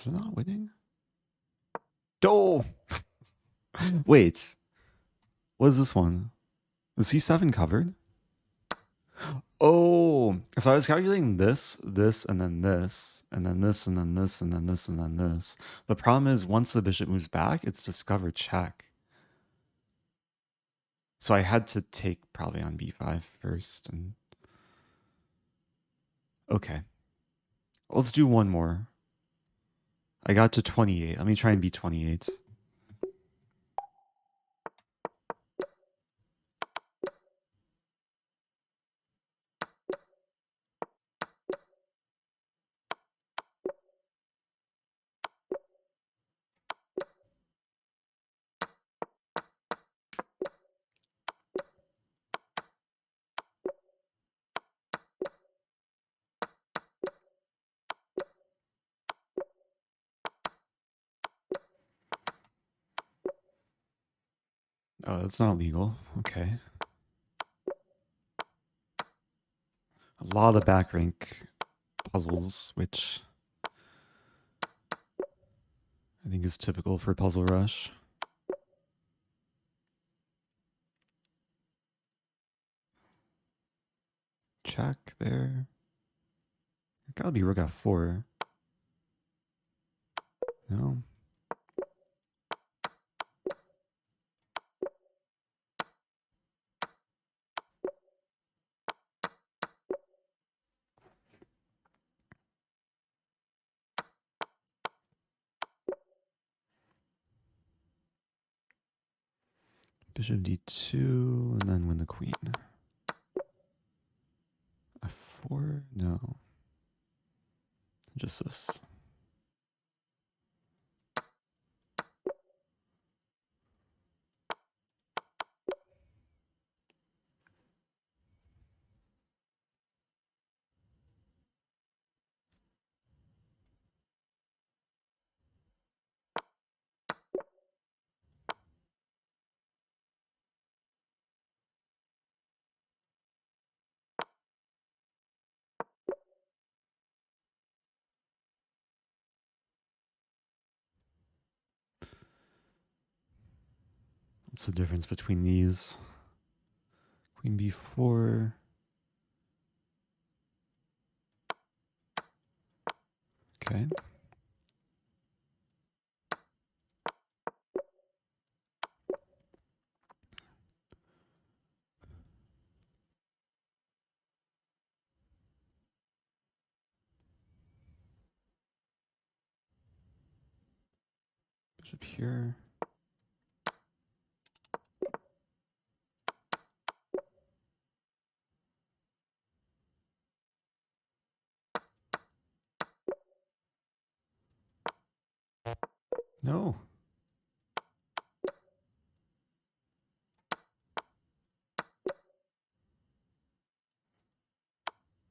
it not winning? Oh! Wait. What is this one? Is C7 covered? Oh, so I was calculating this, and then this, and then this, and then this, and then this, and then this. The problem is once the bishop moves back, it's discovered check. So I had to take probably on b5 first. And okay. Let's do one more. I got to 28. Let me try and beat 28. Oh, that's not legal. Okay. A lot of back rank puzzles, which I think is typical for Puzzle Rush. Check there. It gotta be rook f4. No. Bishop d2, and then win the queen. f4? No. Just this. What's the difference between these? Queen b4. Okay. Bishop here. No.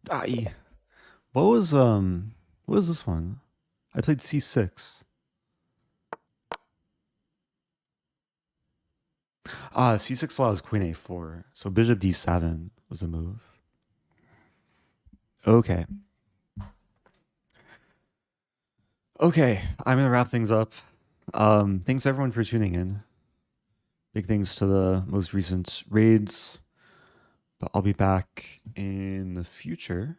Aye. What was this one? I played c6. C6 allows queen a4. So bishop d7 was a move. Okay. Okay, I'm gonna wrap things up. Thanks everyone for tuning in. Big thanks to the most recent raids. But I'll be back in the future